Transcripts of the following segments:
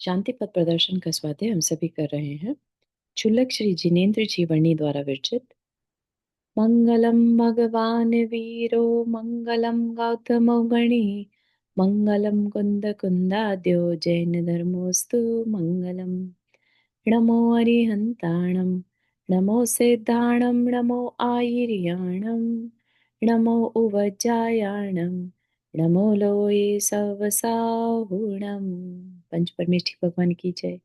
शांति पथ प्रदर्शन का स्वाध्याय हम सभी कर रहे हैं। क्षुल्लक श्री जिनेन्द्र जी वर्णी द्वारा विरचित। मंगलम भगवान वीरो मंगलम गौतमो गणी मंगलम कुंद कुंदाद्यो जैन धर्मोस्तु मंगलम। नमो अरिहंताणम नमो सिद्धाणम नमो आयर्याणम नमो उवज्जायाणम नमो लोये सवसाहुणम। पंच परमेष्ठी भगवान की जय।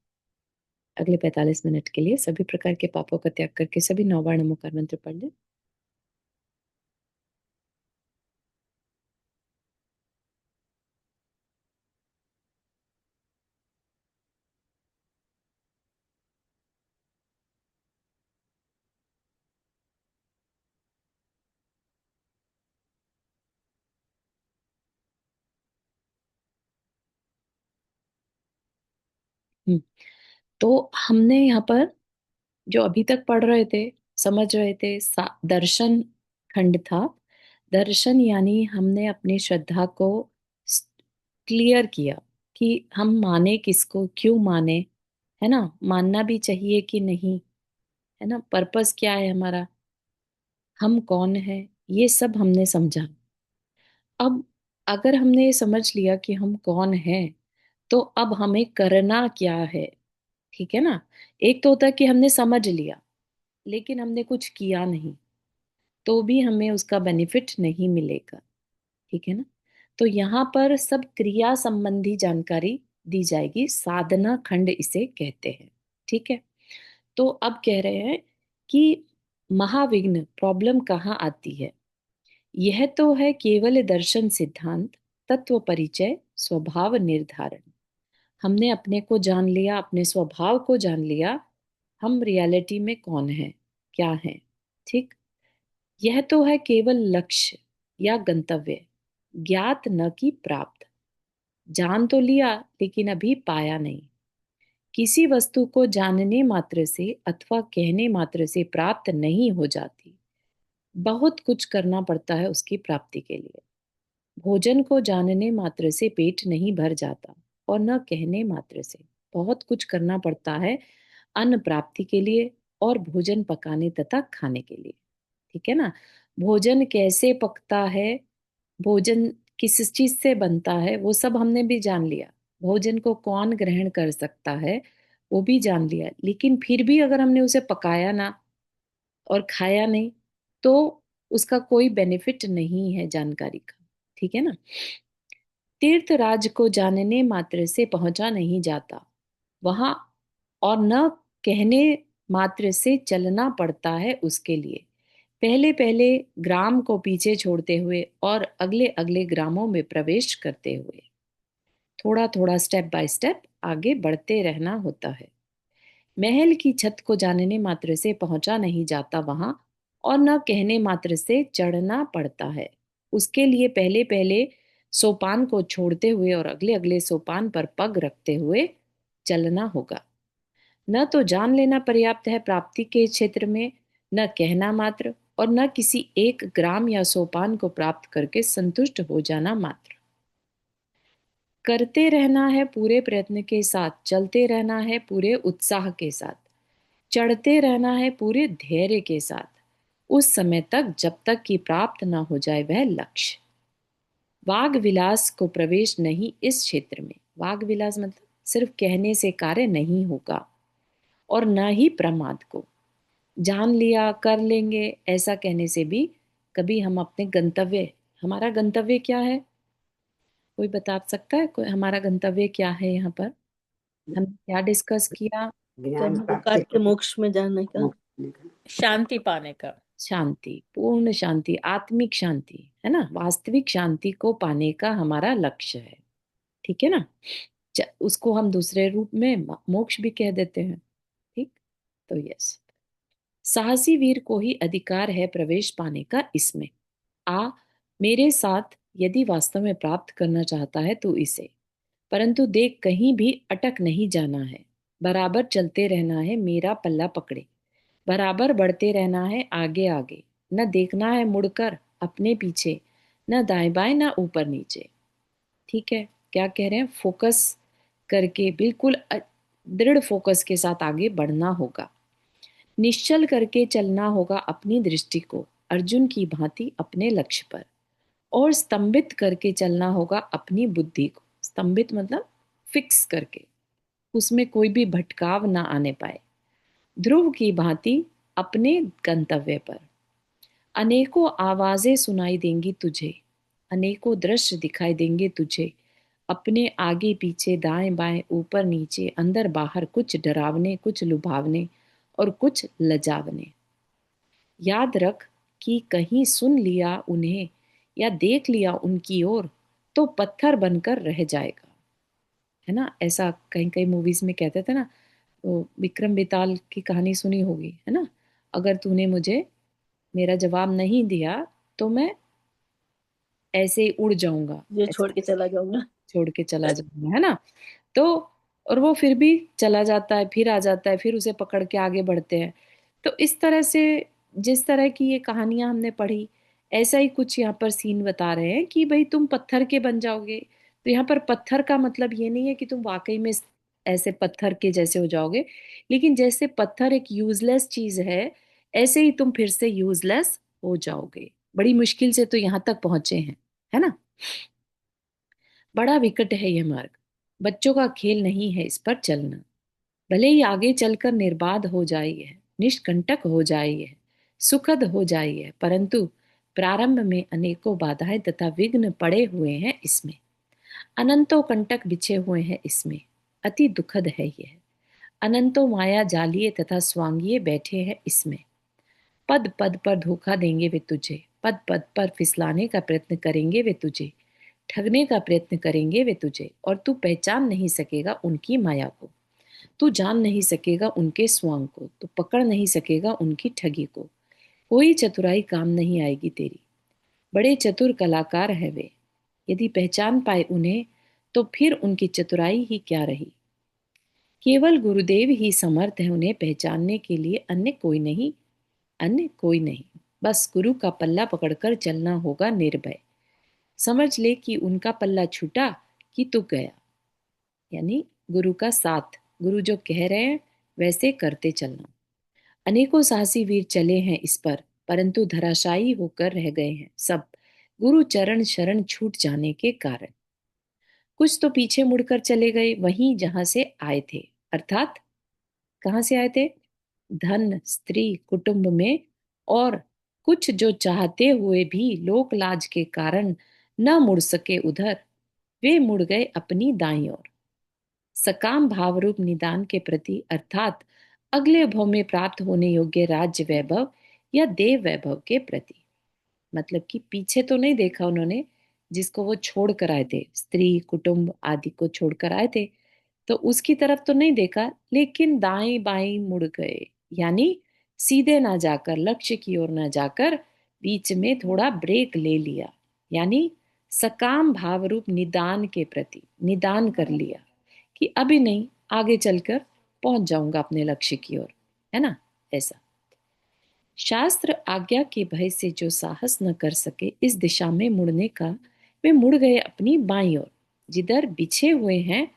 अगले 45 मिनट के लिए सभी प्रकार के पापों का त्याग करके सभी 9 बार नमोकार मंत्र पढ़ लें। हम्म, तो हमने यहाँ पर जो अभी तक पढ़ रहे थे, समझ रहे थे, दर्शन खंड था। दर्शन यानी हमने अपनी श्रद्धा को क्लियर किया कि हम माने किसको, क्यों माने, है ना, मानना भी चाहिए कि नहीं, है ना, पर्पस क्या है हमारा, हम कौन है, ये सब हमने समझा। अब अगर हमने ये समझ लिया कि हम कौन हैं, तो अब हमें करना क्या है। ठीक है ना। एक तो होता है कि हमने समझ लिया लेकिन हमने कुछ किया नहीं, तो भी हमें उसका बेनिफिट नहीं मिलेगा। ठीक है ना। तो यहाँ पर सब क्रिया संबंधी जानकारी दी जाएगी, साधना खंड इसे कहते हैं। ठीक है। तो अब कह रहे हैं कि महाविघ्न प्रॉब्लम कहाँ आती है। यह तो है केवल दर्शन सिद्धांत, तत्व परिचय, स्वभाव निर्धारण। हमने अपने को जान लिया, अपने स्वभाव को जान लिया, हम रियलिटी में कौन है, क्या है। ठीक। यह तो है केवल लक्ष्य या गंतव्य, ज्ञात न कि प्राप्त। जान तो लिया लेकिन अभी पाया नहीं। किसी वस्तु को जानने मात्र से अथवा कहने मात्र से प्राप्त नहीं हो जाती, बहुत कुछ करना पड़ता है उसकी प्राप्ति के लिए। भोजन को जानने मात्र से पेट नहीं भर जाता और न कहने मात्र से, बहुत कुछ करना पड़ता है अन्न प्राप्ति के लिए और भोजन पकाने तथा खाने के लिए। ठीक है ना। भोजन कैसे पकता है, भोजन किस चीज से बनता है, वो सब हमने भी जान लिया। भोजन को कौन ग्रहण कर सकता है वो भी जान लिया, लेकिन फिर भी अगर हमने उसे पकाया ना और खाया नहीं, तो उसका कोई बेनिफिट नहीं है जानकारी का। ठीक है ना। तीर्थराज को जानने मात्र से पहुंचा नहीं जाता वहां, और न कहने मात्र से चलना पड़ता है उसके लिए। पहले पहले ग्राम को पीछे छोड़ते हुए और अगले अगले ग्रामों में प्रवेश करते हुए थोड़ा थोड़ा स्टेप बाय स्टेप आगे बढ़ते रहना होता है। महल की छत को जानने मात्र से पहुंचा नहीं जाता वहां, और न कहने मात्र से चढ़ना पड़ता है उसके लिए। पहले पहले सोपान को छोड़ते हुए और अगले अगले सोपान पर पग रखते हुए चलना होगा। न तो जान लेना पर्याप्त है प्राप्ति के क्षेत्र में, न कहना मात्र, और न किसी एक ग्राम या सोपान को प्राप्त करके संतुष्ट हो जाना मात्र। करते रहना है पूरे प्रयत्न के साथ, चलते रहना है पूरे उत्साह के साथ, चढ़ते रहना है पूरे धैर्य के साथ, उस समय तक जब तक कि प्राप्त ना हो जाए वह लक्ष्य। वाग विलास को प्रवेश नहीं इस क्षेत्र में। वाग विलास मतलब सिर्फ कहने से कार्य नहीं होगा, और न ही प्रमाद को। जान लिया कर लेंगे ऐसा कहने से भी कभी हम अपने गंतव्य, हमारा गंतव्य क्या है, कोई बता सकता है, कोई हमारा गंतव्य क्या है यहाँ पर, हम क्या डिस्कस किया। कर्म को काट के मोक्ष में जाने का, शांति पाने का। शांति, पूर्ण शांति, आत्मिक शांति, है ना, वास्तविक शांति को पाने का हमारा लक्ष्य है। ठीक है ना। उसको हम दूसरे रूप में मोक्ष भी कह देते हैं। ठीक। तो यस, साहसी वीर को ही अधिकार है प्रवेश पाने का इसमें। आ मेरे साथ यदि वास्तव में प्राप्त करना चाहता है तो इसे, परंतु देख कहीं भी अटक नहीं जाना है, बराबर चलते रहना है मेरा पल्ला पकड़े, बराबर बढ़ते रहना है आगे आगे, न देखना है मुड़कर अपने पीछे, न दाएं बाएं न ऊपर नीचे। ठीक है। क्या कह रहे हैं, फोकस करके बिल्कुल दृढ़ फोकस के साथ आगे बढ़ना होगा। निश्चल करके चलना होगा अपनी दृष्टि को अर्जुन की भांति अपने लक्ष्य पर, और स्तंभित करके चलना होगा अपनी बुद्धि को। स्तंभित मतलब फिक्स करके, उसमें कोई भी भटकाव ना आने पाए। ध्रुव की भांति अपने गंतव्य पर। अनेकों आवाजें सुनाई देंगी तुझे, अनेकों दृश्य दिखाई देंगे तुझे, अपने आगे पीछे दाएं बाएं ऊपर नीचे अंदर बाहर, कुछ डरावने कुछ लुभावने और कुछ लजावने। याद रख कि कहीं सुन लिया उन्हें या देख लिया उनकी ओर तो पत्थर बनकर रह जाएगा। है ना, ऐसा कहीं कहीं मूवीज में कहते थे ना, वो विक्रम बेताल की कहानी सुनी होगी, है ना। अगर तूने मुझे मेरा जवाब नहीं दिया तो मैं ऐसे ही उड़ जाऊंगा, ये छोड़ ऐसे के चला जाऊंगा। छोड़ के चला जाऊंगा, है ना। तो और वो फिर भी चला जाता है, फिर आ जाता है, फिर उसे पकड़ के आगे बढ़ते हैं। तो इस तरह से जिस तरह की ये कहानियां हमने पढ़ी, ऐसा ही कुछ यहाँ पर सीन बता रहे हैं कि भाई तुम पत्थर के बन जाओगे। तो यहाँ पर पत्थर का मतलब ये नहीं है कि तुम वाकई में ऐसे पत्थर के जैसे हो जाओगे, लेकिन जैसे पत्थर एक यूजलेस चीज है, ऐसे ही तुम फिर से यूजलेस हो जाओगे। बड़ी मुश्किल से तो यहाँ तक पहुंचे हैं, है ना। बड़ा विकट है यह मार्ग, बच्चों का खेल नहीं है इस पर चलना। भले ही आगे चलकर निर्बाध हो जाए यह, निष्कंटक हो जाए यह, सुखद हो जाए यह, परंतु प्रारंभ में अनेकों बाधाएं तथा विघ्न पड़े हुए हैं इसमें। अनंतों कंटक बिछे हुए हैं इसमें, अति दुखद है यह। अनंतों माया जालिए तथा स्वांगिए बैठे हैं इसमें। पद पद पर धोखा देंगे वे तुझे, पद पद पर फिसलाने का प्रयत्न करेंगे वे तुझे, ठगने का प्रयत्न करेंगे वे तुझे, और तू पहचान नहीं सकेगा उनकी माया को। तू जान नहीं सकेगा उनके स्वांग को, तू पकड़ नहीं सकेगा उनकी ठगी को। कोई चतुराई काम नहीं आएगी तेरी। बड़े चतुर कलाकार है वे, यदि पहचान पाए उन्हें तो फिर उनकी चतुराई ही क्या रही। केवल गुरुदेव ही समर्थ है उन्हें पहचानने के लिए, अन्य कोई नहीं, अन्य कोई नहीं। बस गुरु का पल्ला पकड़कर चलना होगा निर्भय। समझ ले कि उनका पल्ला छूटा कि तू गया। यानी गुरु का साथ, गुरु जो कह रहे हैं वैसे करते चलना। अनेकों साहसी वीर चले हैं इस पर, परंतु धराशायी होकर रह गए हैं सब, गुरु चरण शरण छूट जाने के कारण। कुछ तो पीछे मुड़कर चले गए वहीं जहां से आए थे, अर्थात कहां से आए थे, धन स्त्री कुटुंब में। और कुछ जो चाहते हुए भी लोक लाज के कारण न मुड़ सके उधर, वे मुड़ गए अपनी दाईं ओर, सकाम भावरूप निदान के प्रति, अर्थात अगले भव में प्राप्त होने योग्य राज्य वैभव या देव वैभव के प्रति। मतलब कि पीछे तो नहीं देखा उन्होंने, जिसको वो छोड़ कर आए थे, स्त्री कुटुंब आदि को छोड़कर आए थे, तो उसकी तरफ तो नहीं देखा, लेकिन दाएं बाएं मुड़ गए। यानी सीधे ना जाकर, लक्ष्य की ओर ना जाकर, बीच में थोड़ा ब्रेक ले लिया। यानी सकाम भावरूप निदान के प्रति निदान कर लिया कि अभी नहीं, आगे चलकर पहुंच जाऊंगा अपने लक्ष्य की ओर, है ना। ऐसा शास्त्र आज्ञा के भय से जो साहस न कर सके इस दिशा में मुड़ने का, वे मुड़ गए अपनी बाईं ओर, जिधर बिछे हुए हैं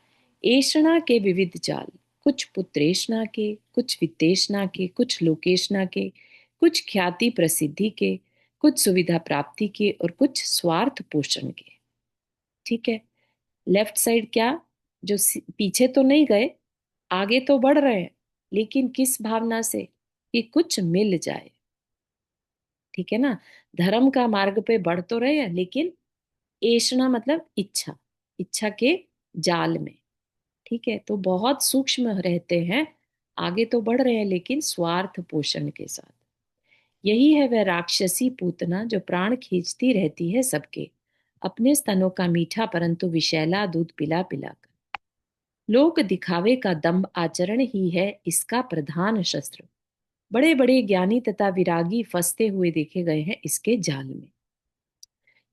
ऐषणा के विविध जाल। कुछ पुत्रेषणा के, कुछ वित्तेषणा के, कुछ लोकेषणा के, कुछ ख्याति प्रसिद्धि के, कुछ सुविधा प्राप्ति के, और कुछ स्वार्थ पोषण के। ठीक है, लेफ्ट साइड क्या, जो पीछे तो नहीं गए, आगे तो बढ़ रहे हैं, लेकिन किस भावना से, कि कुछ मिल जाए। ठीक है ना, धर्म का मार्ग पे बढ़ तो रहे हैं, लेकिन ऐषणा मतलब इच्छा, इच्छा के जाल में। ठीक है, तो बहुत सूक्ष्म रहते हैं, आगे तो बढ़ रहे हैं लेकिन स्वार्थ पोषण के साथ। यही है वह राक्षसी पूतना जो प्राण खींचती रहती है सबके, अपने स्तनों का मीठा परंतु विषैला दूध पिला पिलाकर। लोक दिखावे का दंभ आचरण ही है इसका प्रधान शस्त्र। बड़े बड़े ज्ञानी तथा विरागी फंसते हुए देखे गए हैं इसके जाल में।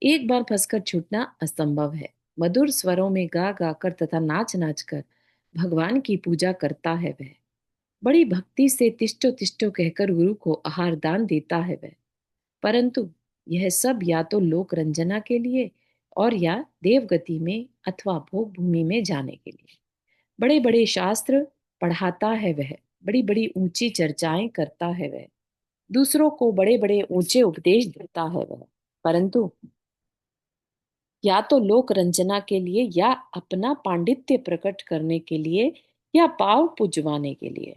एक बार फंसकर छूटना असंभव है। मधुर स्वरों में गा गा कर तथा नाच नाच कर भगवान की पूजा करता है वह। बड़ी भक्ति से तिष्ठो तिष्ठो कहकर गुरु को आहार दान देता है वह, परंतु यह सब या तो लोक रंजना के लिए और या देवगति में अथवा भोग भूमि में जाने के लिए। बड़े बड़े शास्त्र पढ़ाता है वह, बड़ी बड़ी ऊंची चर्चाएं करता है वह, दूसरों को बड़े बड़े ऊंचे उपदेश देता है वह, परंतु या तो लोक रंजना के लिए, या अपना पांडित्य प्रकट करने के लिए, या पाव पुजवाने के लिए।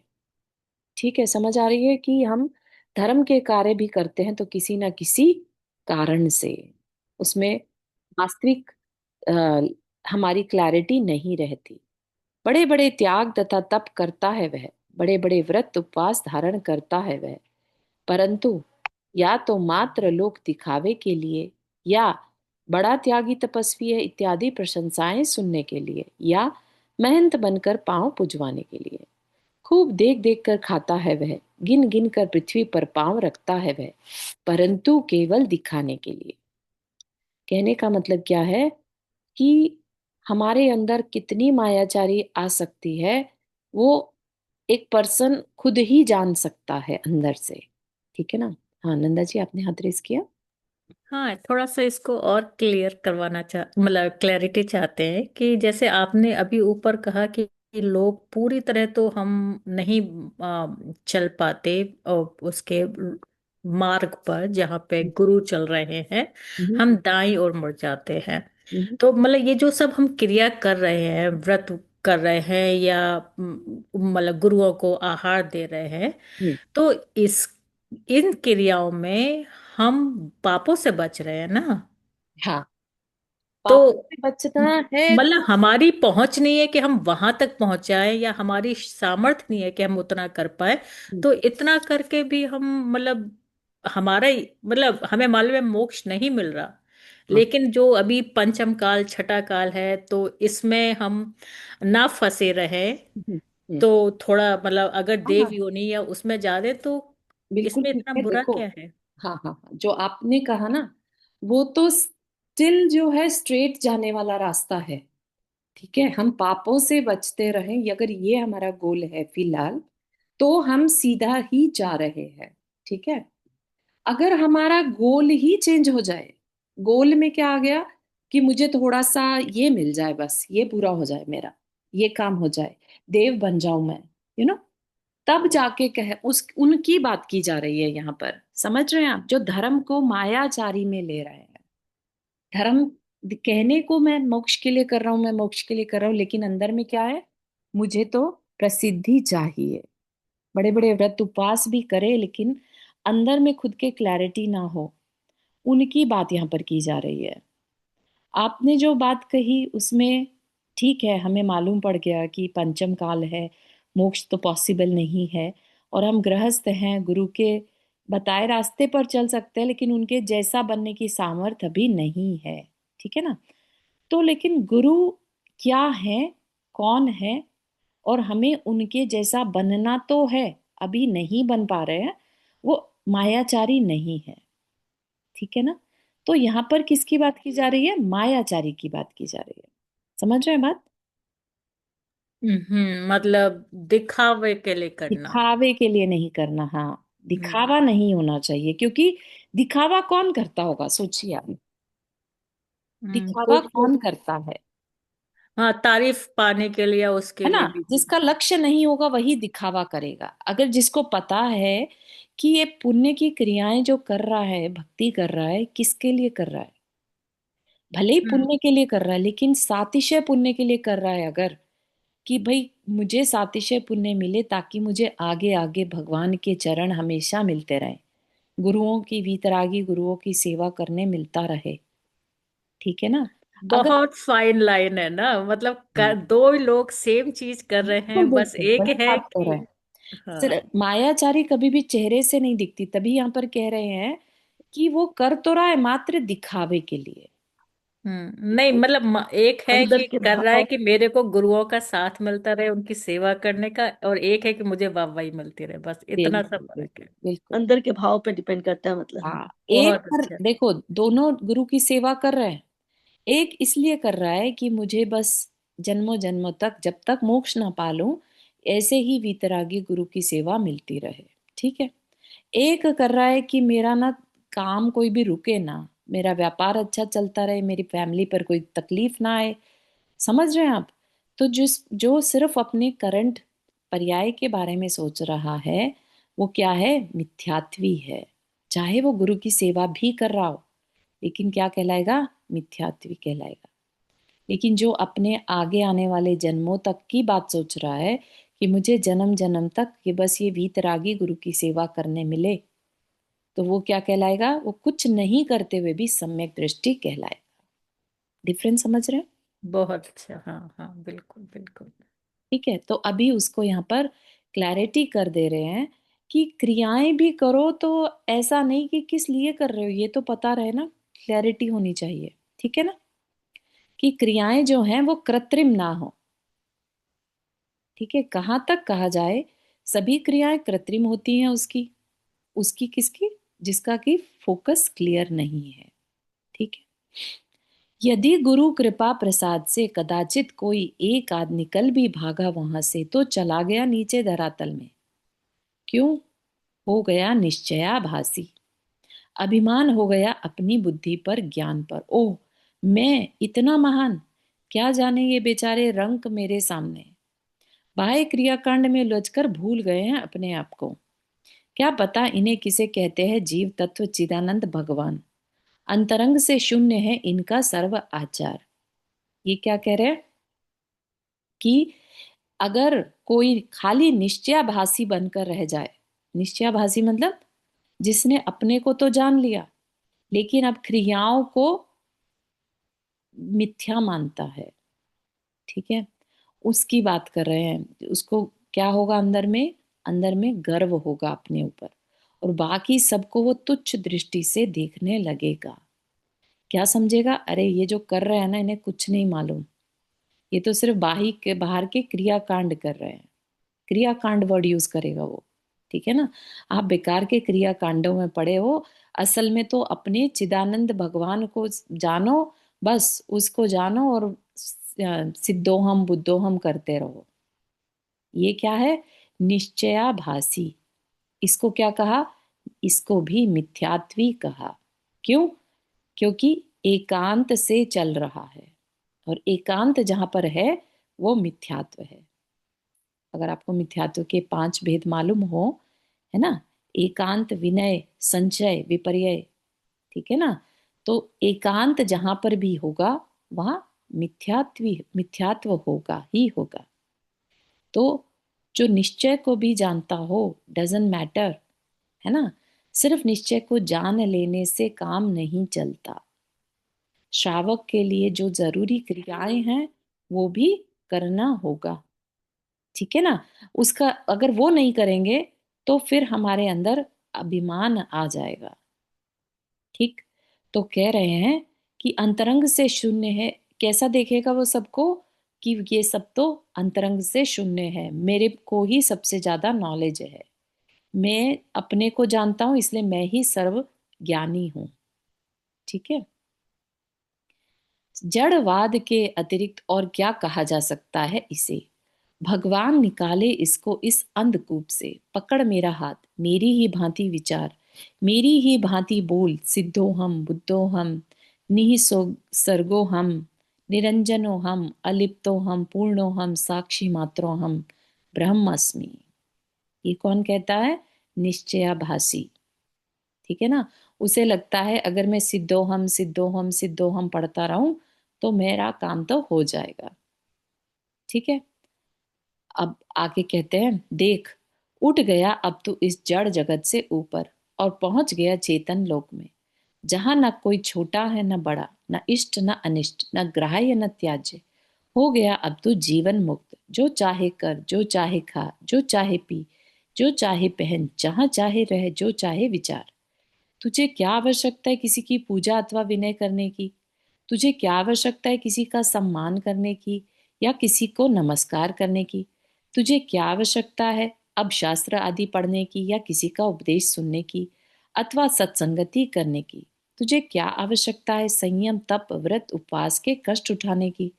ठीक है, समझ आ रही है कि हम धर्म के कार्य भी करते हैं तो किसी ना किसी कारण से, उसमें वास्तविक अ, हमारी क्लैरिटी नहीं रहती। बड़े बड़े त्याग तथा तप करता है वह, बड़े बड़े व्रत उपवास धारण करता है वह, परंतु या तो मात्र लोक दिखावे के लिए, या बड़ा त्यागी तपस्वी है इत्यादि प्रशंसाएं सुनने के लिए, या महंत बनकर पांव पुजवाने के लिए। खूब देख देख कर खाता है वह, गिन गिन कर पृथ्वी पर पांव रखता है वह, परंतु केवल दिखाने के लिए। कहने का मतलब क्या है कि हमारे अंदर कितनी मायाचारी आ सकती है, वो एक पर्सन खुद ही जान सकता है अंदर से। ठीक है ना। हाँ नंदा जी, आपने हाथ रेस किया। हाँ, थोड़ा सा इसको और क्लियर करवाना मतलब क्लैरिटी चाहते हैं कि जैसे आपने अभी ऊपर कहा कि लोग पूरी तरह तो हम नहीं चल पाते और उसके मार्ग पर जहाँ पे गुरु चल रहे हैं, हम्म, हम दाईं ओर मुड़ जाते हैं। हम्म, तो मतलब ये जो सब हम क्रिया कर रहे हैं, व्रत कर रहे हैं या मतलब गुरुओं को आहार दे रहे हैं, हम्म, तो इस इन क्रियाओं में हम पापों से बच रहे हैं ना। हाँ, तो पापों से बचना है मतलब तो। हमारी पहुंच नहीं है कि हम वहां तक पहुंच जाए, या हमारी सामर्थ्य नहीं है कि हम उतना कर पाए। हम्म, तो इतना करके भी हम मतलब मतलब हमें मालूम है मोक्ष नहीं मिल रहा, हाँ, लेकिन जो अभी पंचम काल छठा काल है तो इसमें हम ना फंसे रहे। हम्म, हम्म, तो थोड़ा मतलब अगर हाँ देव हाँ, योनि या उसमें जाते तो बिल्कुल इसमें ठीक इतना है। बुरा देखो, क्या है? हाँ हाँ हाँ, जो आपने कहा ना, वो तो स्टिल जो है स्ट्रेट जाने वाला रास्ता है। ठीक है, हम पापों से बचते रहें, अगर ये हमारा गोल है फिलहाल, तो हम सीधा ही जा रहे हैं। ठीक है। अगर हमारा गोल ही चेंज हो जाए, गोल में क्या आ गया कि मुझे थोड़ा सा ये मिल जाए, बस ये पूरा हो जाए मेरा, ये काम हो जाए, देव बन जाऊं मैं, तब जाके कह उस उनकी बात की जा रही है यहाँ पर। समझ रहे हैं आप, जो धर्म को मायाचारी में ले रहे हैं। धर्म कहने को मैं मोक्ष के लिए कर रहा हूं, मैं मोक्ष के लिए कर रहा हूं, लेकिन अंदर में क्या है, मुझे तो प्रसिद्धि चाहिए। बड़े बड़े व्रत उपवास भी करे, लेकिन अंदर में खुद के क्लैरिटी ना हो, उनकी बात यहाँ पर की जा रही है। आपने जो बात कही उसमें ठीक है, हमें मालूम पड़ गया कि पंचम काल है, मोक्ष तो पॉसिबल नहीं है, और हम गृहस्थ हैं, गुरु के बताए रास्ते पर चल सकते हैं, लेकिन उनके जैसा बनने की सामर्थ्य अभी नहीं है। ठीक है ना। तो लेकिन गुरु क्या है, कौन है, और हमें उनके जैसा बनना तो है, अभी नहीं बन पा रहे हैं, वो मायाचारी नहीं है। ठीक है ना। तो यहाँ पर किसकी बात की जा रही है, मायाचारी की बात की जा रही है। समझ रहे हैं बात। मतलब दिखावे के लिए करना। दिखावे के लिए नहीं करना, हाँ, हम्म दिखावा नहीं होना चाहिए, क्योंकि दिखावा कौन करता होगा, सोचिए आप। दिखावा कुछ कौन लोग, करता है? हाँ, तारीफ पाने के लिए उसके है ना। लिए भी। जिसका लक्ष्य नहीं होगा वही दिखावा करेगा। अगर जिसको पता है कि ये पुण्य की क्रियाएं जो कर रहा है, भक्ति कर रहा है, किसके लिए कर रहा है, भले ही हम्म पुण्य के लिए कर रहा है, लेकिन सातिशय पुण्य के लिए कर रहा है, अगर कि भाई मुझे सातिशय पुण्य मिले ताकि मुझे आगे आगे भगवान के चरण हमेशा मिलते रहे, गुरुओं की वीतरागी गुरुओं की सेवा करने मिलता रहे। ठीक है ना। अगर बहुत फाइन लाइन है ना, मतलब हाँ, दो लोग सेम चीज कर रहे बिल्कुल हैं, बस बिल्कुल एक वही है बात कर कि रहे हैं। हाँ। सिर्फ मायाचारी कभी भी चेहरे से नहीं दिखती, तभी यहाँ पर कह रहे हैं कि वो कर तो रहा है मात्र दिखावे के लिए। नहीं मतलब एक है अंदर कि के कर रहा है भाव। कि मेरे को गुरुओं का साथ मिलता रहे उनकी सेवा करने का, और एक है कि मुझे वाहवाही मिलती रहे, बस इतना सा बिल्कुल फर्क बिल्कुल है। बिल्कुल। अंदर के भाव पे डिपेंड करता है मतलब। हाँ, एक बहुत पर अच्छा। देखो, दोनों गुरु की सेवा कर रहे हैं। एक इसलिए कर रहा है कि मुझे बस जन्मों जन्मों तक, जब तक मोक्ष ना पालूं, ऐसे ही वीतरागी गुरु की सेवा मिलती रहे। ठीक है। एक कर रहा है कि मेरा ना काम कोई भी रुके ना, मेरा व्यापार अच्छा चलता रहे, मेरी फैमिली पर कोई तकलीफ ना आए। समझ रहे हैं आप। तो जो सिर्फ अपने करंट पर्याय के बारे में सोच रहा है, वो क्या है? मिथ्यात्वी है। चाहे वो गुरु की सेवा भी कर रहा हो, लेकिन क्या कहलाएगा? मिथ्यात्वी कहलाएगा। लेकिन जो अपने आगे आने वाले जन्मों तक की बात सोच रहा है कि मुझे जन्म जन्म तक ये बस ये वीतरागी गुरु की सेवा करने मिले, तो वो क्या कहलाएगा? वो कुछ नहीं करते हुए भी सम्यक दृष्टि कहलाएगा। डिफरेंस समझ रहे हैं? बहुत अच्छा। हाँ हाँ, बिल्कुल बिल्कुल। ठीक है, तो अभी उसको यहाँ पर क्लैरिटी कर दे रहे हैं कि क्रियाएं भी करो तो ऐसा नहीं कि किस लिए कर रहे हो, ये तो पता रहे ना, क्लैरिटी होनी चाहिए। ठीक है ना, कि क्रियाएं जो हैं वो कृत्रिम ना हो। ठीक है, कहाँ तक कहा जाए सभी क्रियाएं कृत्रिम होती हैं उसकी उसकी किसकी? जिसका कि फोकस क्लियर नहीं है। ठीक है, यदि गुरु कृपा प्रसाद से कदाचित कोई एक आध निकल भी भागा वहां से, तो चला गया नीचे धरातल में। क्यों? हो गया निश्चयाभासी। अभिमान हो गया अपनी बुद्धि पर, ज्ञान पर। ओह, मैं इतना महान, क्या जाने ये बेचारे रंक मेरे सामने। बाह्य क्रियाकांड में उलझकर भूल गए हैं अपने आप को। क्या पता इन्हें किसे कहते हैं? जीव तत्व चिदानंद भगवान। अंतरंग से शून्य है इनका सर्व आचार। ये क्या कह रहे हैं? कि अगर कोई खाली निश्चयाभासी बनकर रह जाए, निश्चयाभासी मतलब जिसने अपने को तो जान लिया, लेकिन अब क्रियाओं को मिथ्या मानता है। ठीक है, उसकी बात कर रहे हैं। उसको क्या होगा? अंदर में गर्व होगा अपने ऊपर, और बाकी सबको वो तुच्छ दृष्टि से देखने लगेगा। क्या समझेगा? अरे ये जो कर रहे हैं ना, इन्हें कुछ नहीं मालूम, ये तो सिर्फ बाहर के क्रियाकांड कर रहे हैं। क्रियाकांड वर्ड यूज करेगा वो। ठीक है ना, आप बेकार के क्रियाकांडों में पड़े हो। असल में तो अपने चिदानंद भगवान को जानो, बस उसको जानो और सिद्धोहम बुद्धोहम करते रहो। ये क्या है? निश्चयाभासी। इसको क्या कहा? इसको भी मिथ्यात्वी कहा। क्यों? क्योंकि एकांत से चल रहा है, और एकांत जहां पर है वो मिथ्यात्व है। अगर आपको मिथ्यात्व के 5 भेद मालूम हो, है ना, एकांत, विनय, संचय, विपर्य। ठीक है ना, तो एकांत जहां पर भी होगा वहां मिथ्यात्व होगा ही होगा। तो जो निश्चय को भी जानता हो, डजंट मैटर, है ना, सिर्फ निश्चय को जान लेने से काम नहीं चलता। श्रावक के लिए जो जरूरी क्रियाएं हैं वो भी करना होगा। ठीक है ना, उसका अगर वो नहीं करेंगे तो फिर हमारे अंदर अभिमान आ जाएगा। ठीक, तो कह रहे हैं कि अंतरंग से शून्य है। कैसा देखेगा वो सबको? कि ये सब तो अंतरंग से शून्य है, मेरे को ही सबसे ज्यादा नॉलेज है, मैं अपने को जानता हूं, इसलिए मैं ही सर्व ज्ञानी हूं। ठीक है, जड़वाद के अतिरिक्त और क्या कहा जा सकता है इसे? भगवान निकाले इसको इस अंधकूप से, पकड़ मेरा हाथ, मेरी ही भांति विचार, मेरी ही भांति बोल, सिद्धो हम बुद्धो हम, निहिसो सर्गो हम, निरंजनो हम, अलिप्तो हम, पूर्णो हम, साक्षी मात्रो हम, ब्रह्मस्मि। ये कौन कहता है? निश्चयाभासी। ठीक है ना, उसे लगता है अगर मैं सिद्धोहम सिद्धोहम सिद्धोहम पढ़ता रहूं तो मेरा काम तो हो जाएगा। ठीक है, अब आगे कहते हैं, देख, उठ गया अब तू इस जड़ जगत से ऊपर, और पहुंच गया चेतन लोक में, जहां न कोई छोटा है न बड़ा, न इष्ट न अनिष्ट, न ग्राह्य न त्याज्य। हो गया अब तू जीवन मुक्त, जो चाहे कर, जो चाहे खा, जो चाहे पी, जो चाहे पहन, जहां चाहे रह, जो चाहे विचार। तुझे क्या आवश्यकता है किसी की पूजा अथवा विनय करने की? तुझे क्या आवश्यकता है किसी का सम्मान करने की या किसी को नमस्कार करने की? तुझे क्या आवश्यकता है अब शास्त्र आदि पढ़ने की या किसी का उपदेश सुनने की अथवा सत्संगति करने की? तुझे क्या आवश्यकता है संयम, तप, व्रत, उपवास के कष्ट उठाने की?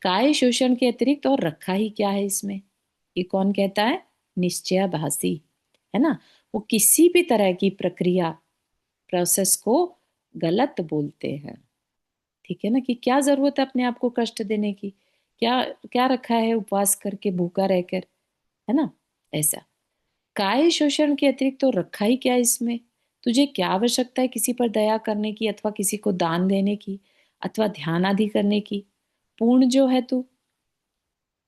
काय शोषण के अतिरिक्त और रखा ही क्या है इसमें? ये कौन कहता है? निश्चयाभासी। है ना, वो किसी भी तरह की प्रक्रिया, प्रोसेस को गलत बोलते हैं। ठीक है ना, कि क्या जरूरत है अपने आप को कष्ट देने की? क्या क्या रखा है उपवास करके, भूखा रहकर, है ना? ऐसा काय शोषण के अतिरिक्त तो रखा ही क्या इसमें? तुझे क्या आवश्यकता है किसी पर दया करने की, अथवा किसी को दान देने की, अथवा ध्यान आदि करने की? पूर्ण जो है तू,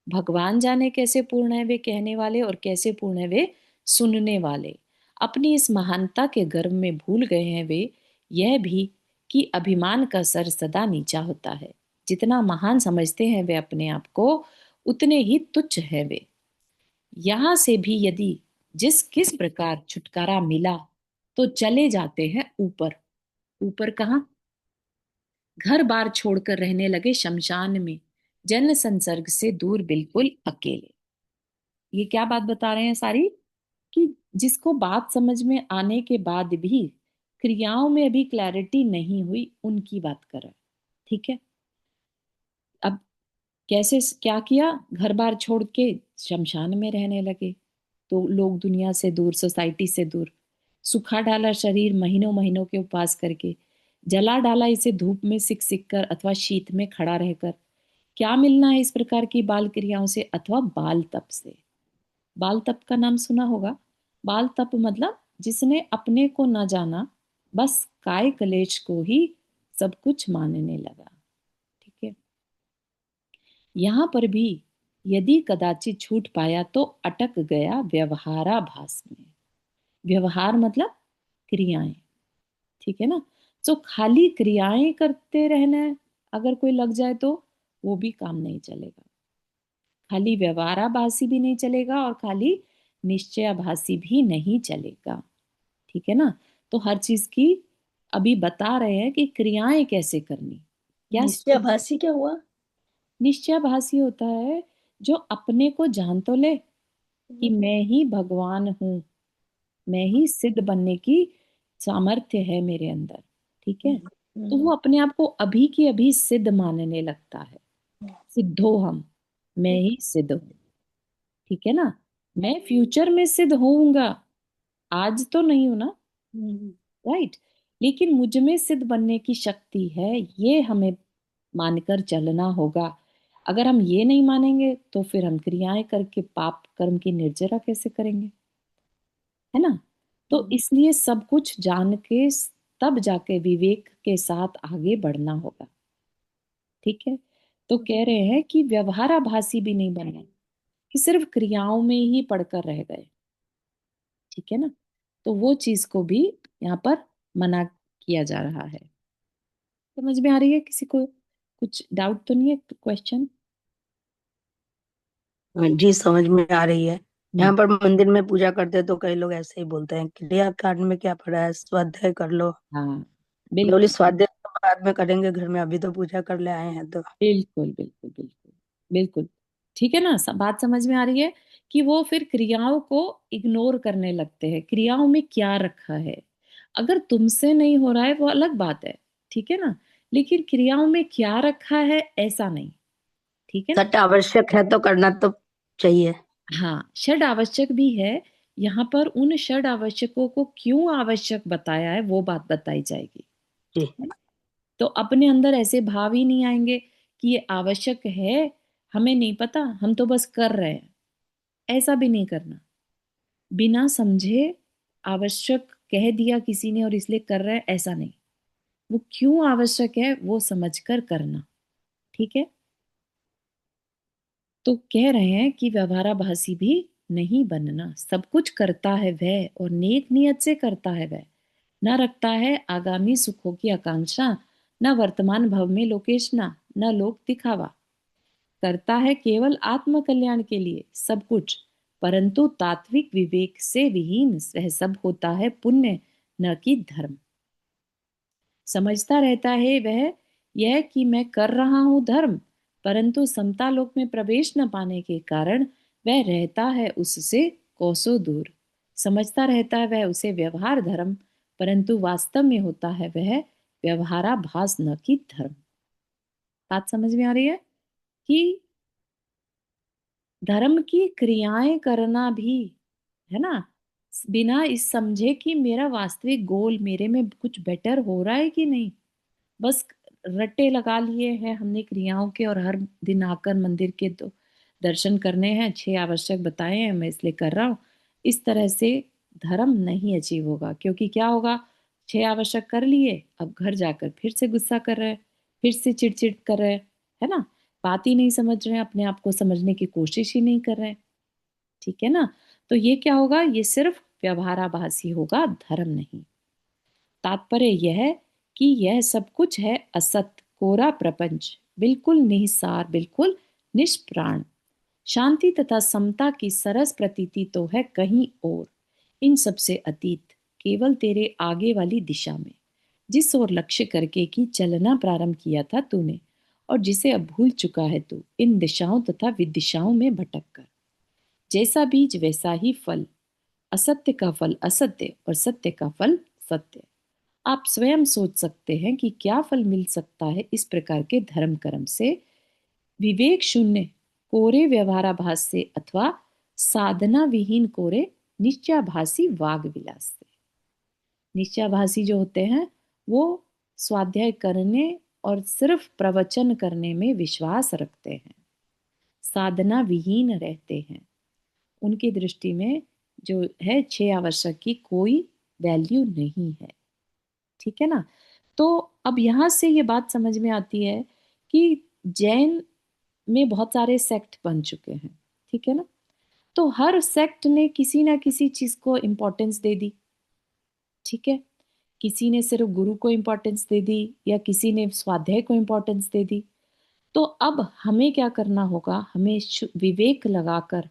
भगवान जाने कैसे पूर्ण है वे कहने वाले, और कैसे पूर्ण है वे सुनने वाले। अपनी इस महानता के गर्व में भूल गए हैं वे यह भी कि अभिमान का सर सदा नीचा होता है। जितना महान समझते हैं वे अपने आप को, उतने ही तुच्छ है वे। यहां से भी यदि जिस किस प्रकार छुटकारा मिला, तो चले जाते हैं ऊपर। ऊपर कहाँ? घर बार छोड़कर रहने लगे शमशान में, जन संसर्ग से दूर, बिल्कुल अकेले। ये क्या बात बता रहे हैं सारी? कि जिसको बात समझ में आने के बाद भी क्रियाओं में अभी क्लैरिटी नहीं हुई, उनकी बात कर रहा है। ठीक है? अब कैसे, क्या किया? घर बार छोड़ के शमशान में रहने लगे, तो लोग दुनिया से दूर, सोसाइटी से दूर। सुखा डाला शरीर महीनों महीनों के उपवास करके, जला डाला इसे धूप में सिक सिक कर अथवा शीत में खड़ा रहकर। क्या मिलना है इस प्रकार की बाल क्रियाओं से अथवा बाल तप से? बाल तप का नाम सुना होगा। बाल तप मतलब जिसने अपने को न जाना, बस काय कलेश को ही सब कुछ मानने लगा। ठीक है? यहां पर भी यदि कदाचित छूट पाया तो अटक गया व्यवहाराभास में। व्यवहार मतलब क्रियाएं। ठीक है ना? तो खाली क्रियाएं करते रहना है, अगर कोई लग जाए तो वो भी काम नहीं चलेगा। खाली व्यवहाराभासी भी नहीं चलेगा, और खाली निश्चयाभासी भी नहीं चलेगा। ठीक है ना? तो हर चीज की अभी बता रहे हैं कि क्रियाएं कैसे करनी। या निश्चयाभासी क्या हुआ? निश्चयाभासी होता है जो अपने को जान तो ले कि हम्म। मैं ही भगवान हूं, मैं ही सिद्ध बनने की सामर्थ्य है मेरे अंदर। ठीक है? तो वो अपने आप को अभी की अभी सिद्ध मानने लगता है। सिद्धो हम, मैं ही सिद्ध हूं। ठीक है ना? मैं फ्यूचर में सिद्ध होऊंगा, आज तो नहीं हूं ना। हम्म। राइट? लेकिन मुझ में सिद्ध बनने की शक्ति है, ये हमें मानकर चलना होगा। अगर हम ये नहीं मानेंगे तो फिर हम क्रियाएं करके पाप कर्म की निर्जरा कैसे करेंगे? है ना? तो इसलिए सब कुछ जान के तब जाके विवेक के साथ आगे बढ़ना होगा। ठीक है? तो कह रहे हैं कि व्यवहाराभासी भी नहीं बनना, कि सिर्फ क्रियाओं में ही पढ़कर रह गए। ठीक है ना? तो वो चीज को भी यहाँ पर मना किया जा रहा है। समझ में आ रही है किसी को? कुछ डाउट तो नहीं है? क्वेश्चन? जी समझ में आ रही है। हम्म। यहाँ पर मंदिर में पूजा करते हैं तो कई लोग ऐसे ही बोलते हैं, क्रिया कांड में क्या पड़ा है, स्वाध्याय कर लो। हाँ, मैं बोली बिल्कुल स्वाध्याय तो बाद में करेंगे घर में, अभी तो पूजा कर ले आए हैं तो। बिल्कुल बिल्कुल बिल्कुल बिल्कुल। ठीक है ना? बात समझ में आ रही है कि वो फिर क्रियाओं को इग्नोर करने लगते हैं। क्रियाओं में क्या रखा है, अगर तुमसे नहीं हो रहा है वो अलग बात है। ठीक है ना? लेकिन क्रियाओं में क्या रखा है, ऐसा नहीं। ठीक है ना? सट आवश्यक है तो करना तो चाहिए। हाँ, षड आवश्यक भी है। यहाँ पर उन षड आवश्यकों को क्यों आवश्यक बताया है वो बात बताई जाएगी। जी। ठीक है? तो अपने अंदर ऐसे भाव ही नहीं आएंगे कि ये आवश्यक है, हमें नहीं पता, हम तो बस कर रहे हैं। ऐसा भी नहीं करना। बिना समझे आवश्यक कह दिया किसी ने और इसलिए कर रहे हैं, ऐसा नहीं। वो क्यों आवश्यक है वो समझकर करना। ठीक है? तो कह रहे हैं कि व्यवहाराभासी भी नहीं बनना। सब कुछ करता है वह, और नेक नियत से करता है वह। न रखता है आगामी सुखों की आकांक्षा, न वर्तमान भव में लोकेशना, न लोक दिखावा। करता है केवल आत्म कल्याण के लिए सब कुछ, परंतु तात्विक विवेक से विहीन वह सब होता है पुण्य, न कि धर्म। समझता रहता है वह यह कि मैं कर रहा हूं धर्म, परंतु समता लोक में प्रवेश न पाने के कारण वह रहता है उससे कोसों दूर। समझता रहता है वह उसे व्यवहार धर्म, परंतु वास्तव में होता है वह व्यवहाराभास, न कि धर्म। बात समझ में आ रही है कि धर्म की क्रियाएं करना भी, है ना, बिना इस समझे कि मेरा वास्तविक गोल, मेरे में कुछ बेटर हो रहा है कि नहीं, बस रट्टे लगा लिए हैं हमने क्रियाओं के, और हर दिन आकर मंदिर के तो दर्शन करने हैं, 6 आवश्यक बताए हैं, मैं इसलिए कर रहा हूँ। इस तरह से धर्म नहीं अचीव होगा, क्योंकि क्या होगा, 6 आवश्यक कर लिए, अब घर जाकर फिर से गुस्सा कर रहे हैं, फिर से चिड़चिड़ कर रहे हैं, है ना। बात ही नहीं समझ रहे हैं, अपने आप को समझने की कोशिश ही नहीं कर रहे हैं। ठीक है ना। तो ये क्या होगा, ये सिर्फ व्यवहाराभासी होगा, धर्म नहीं। तात्पर्य यह है कि यह सब कुछ है असत, कोरा प्रपंच, बिल्कुल निहिसार, बिल्कुल निष्प्राण। शांति तथा समता की सरस प्रतीति तो है कहीं और, इन सबसे अतीत, केवल तेरे आगे वाली दिशा में, जिस ओर लक्ष्य करके कि चलना प्रारंभ किया था तूने, और जिसे अब भूल चुका है तू, इन दिशाओं तथा विदिशाओं में भटक कर। जैसा बीज वैसा ही फल, असत्य का फल असत्य और सत्य का फल सत्य। आप स्वयं सोच सकते हैं कि क्या फल मिल सकता है इस प्रकार के धर्म कर्म से, विवेक शून्य कोरे व्यवहाराभास से, अथवा साधना विहीन कोरे निश्चयाभासी वाग विलास से। निश्चयाभासी जो होते हैं वो स्वाध्याय करने और सिर्फ प्रवचन करने में विश्वास रखते हैं, साधना विहीन रहते हैं। उनकी दृष्टि में जो है 6 आवश्यक की कोई वैल्यू नहीं है। ठीक है ना। तो अब यहां से ये बात समझ में आती है कि जैन में बहुत सारे सेक्ट बन चुके हैं। ठीक है ना। तो हर सेक्ट ने किसी ना किसी चीज को इंपॉर्टेंस दे दी। ठीक है। किसी ने सिर्फ गुरु को इंपॉर्टेंस दे दी, या किसी ने स्वाध्याय को इंपॉर्टेंस दे दी। तो अब हमें क्या करना होगा, हमें विवेक लगाकर,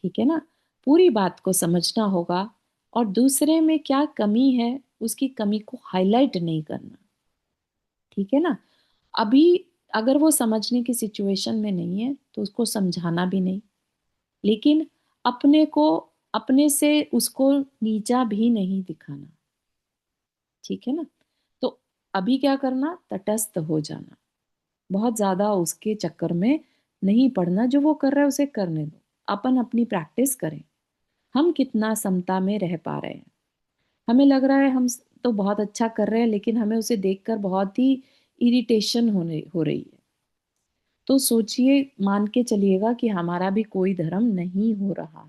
ठीक है ना, पूरी बात को समझना होगा, और दूसरे में क्या कमी है उसकी कमी को हाईलाइट नहीं करना। ठीक है ना। अभी अगर वो समझने की सिचुएशन में नहीं है तो उसको समझाना भी नहीं, लेकिन अपने को, अपने से उसको नीचा भी नहीं दिखाना। ठीक है ना। तो अभी क्या करना, तटस्थ हो जाना, बहुत ज्यादा उसके चक्कर में नहीं पड़ना, जो वो कर रहा है उसे करने दो, अपन अपनी प्रैक्टिस करें। हम कितना समता में रह पा रहे हैं, हमें लग रहा है हम तो बहुत अच्छा कर रहे हैं, लेकिन हमें उसे देखकर बहुत ही इरिटेशन हो रही है। तो सोचिए, मान के चलिएगा कि हमारा भी कोई धर्म नहीं हो रहा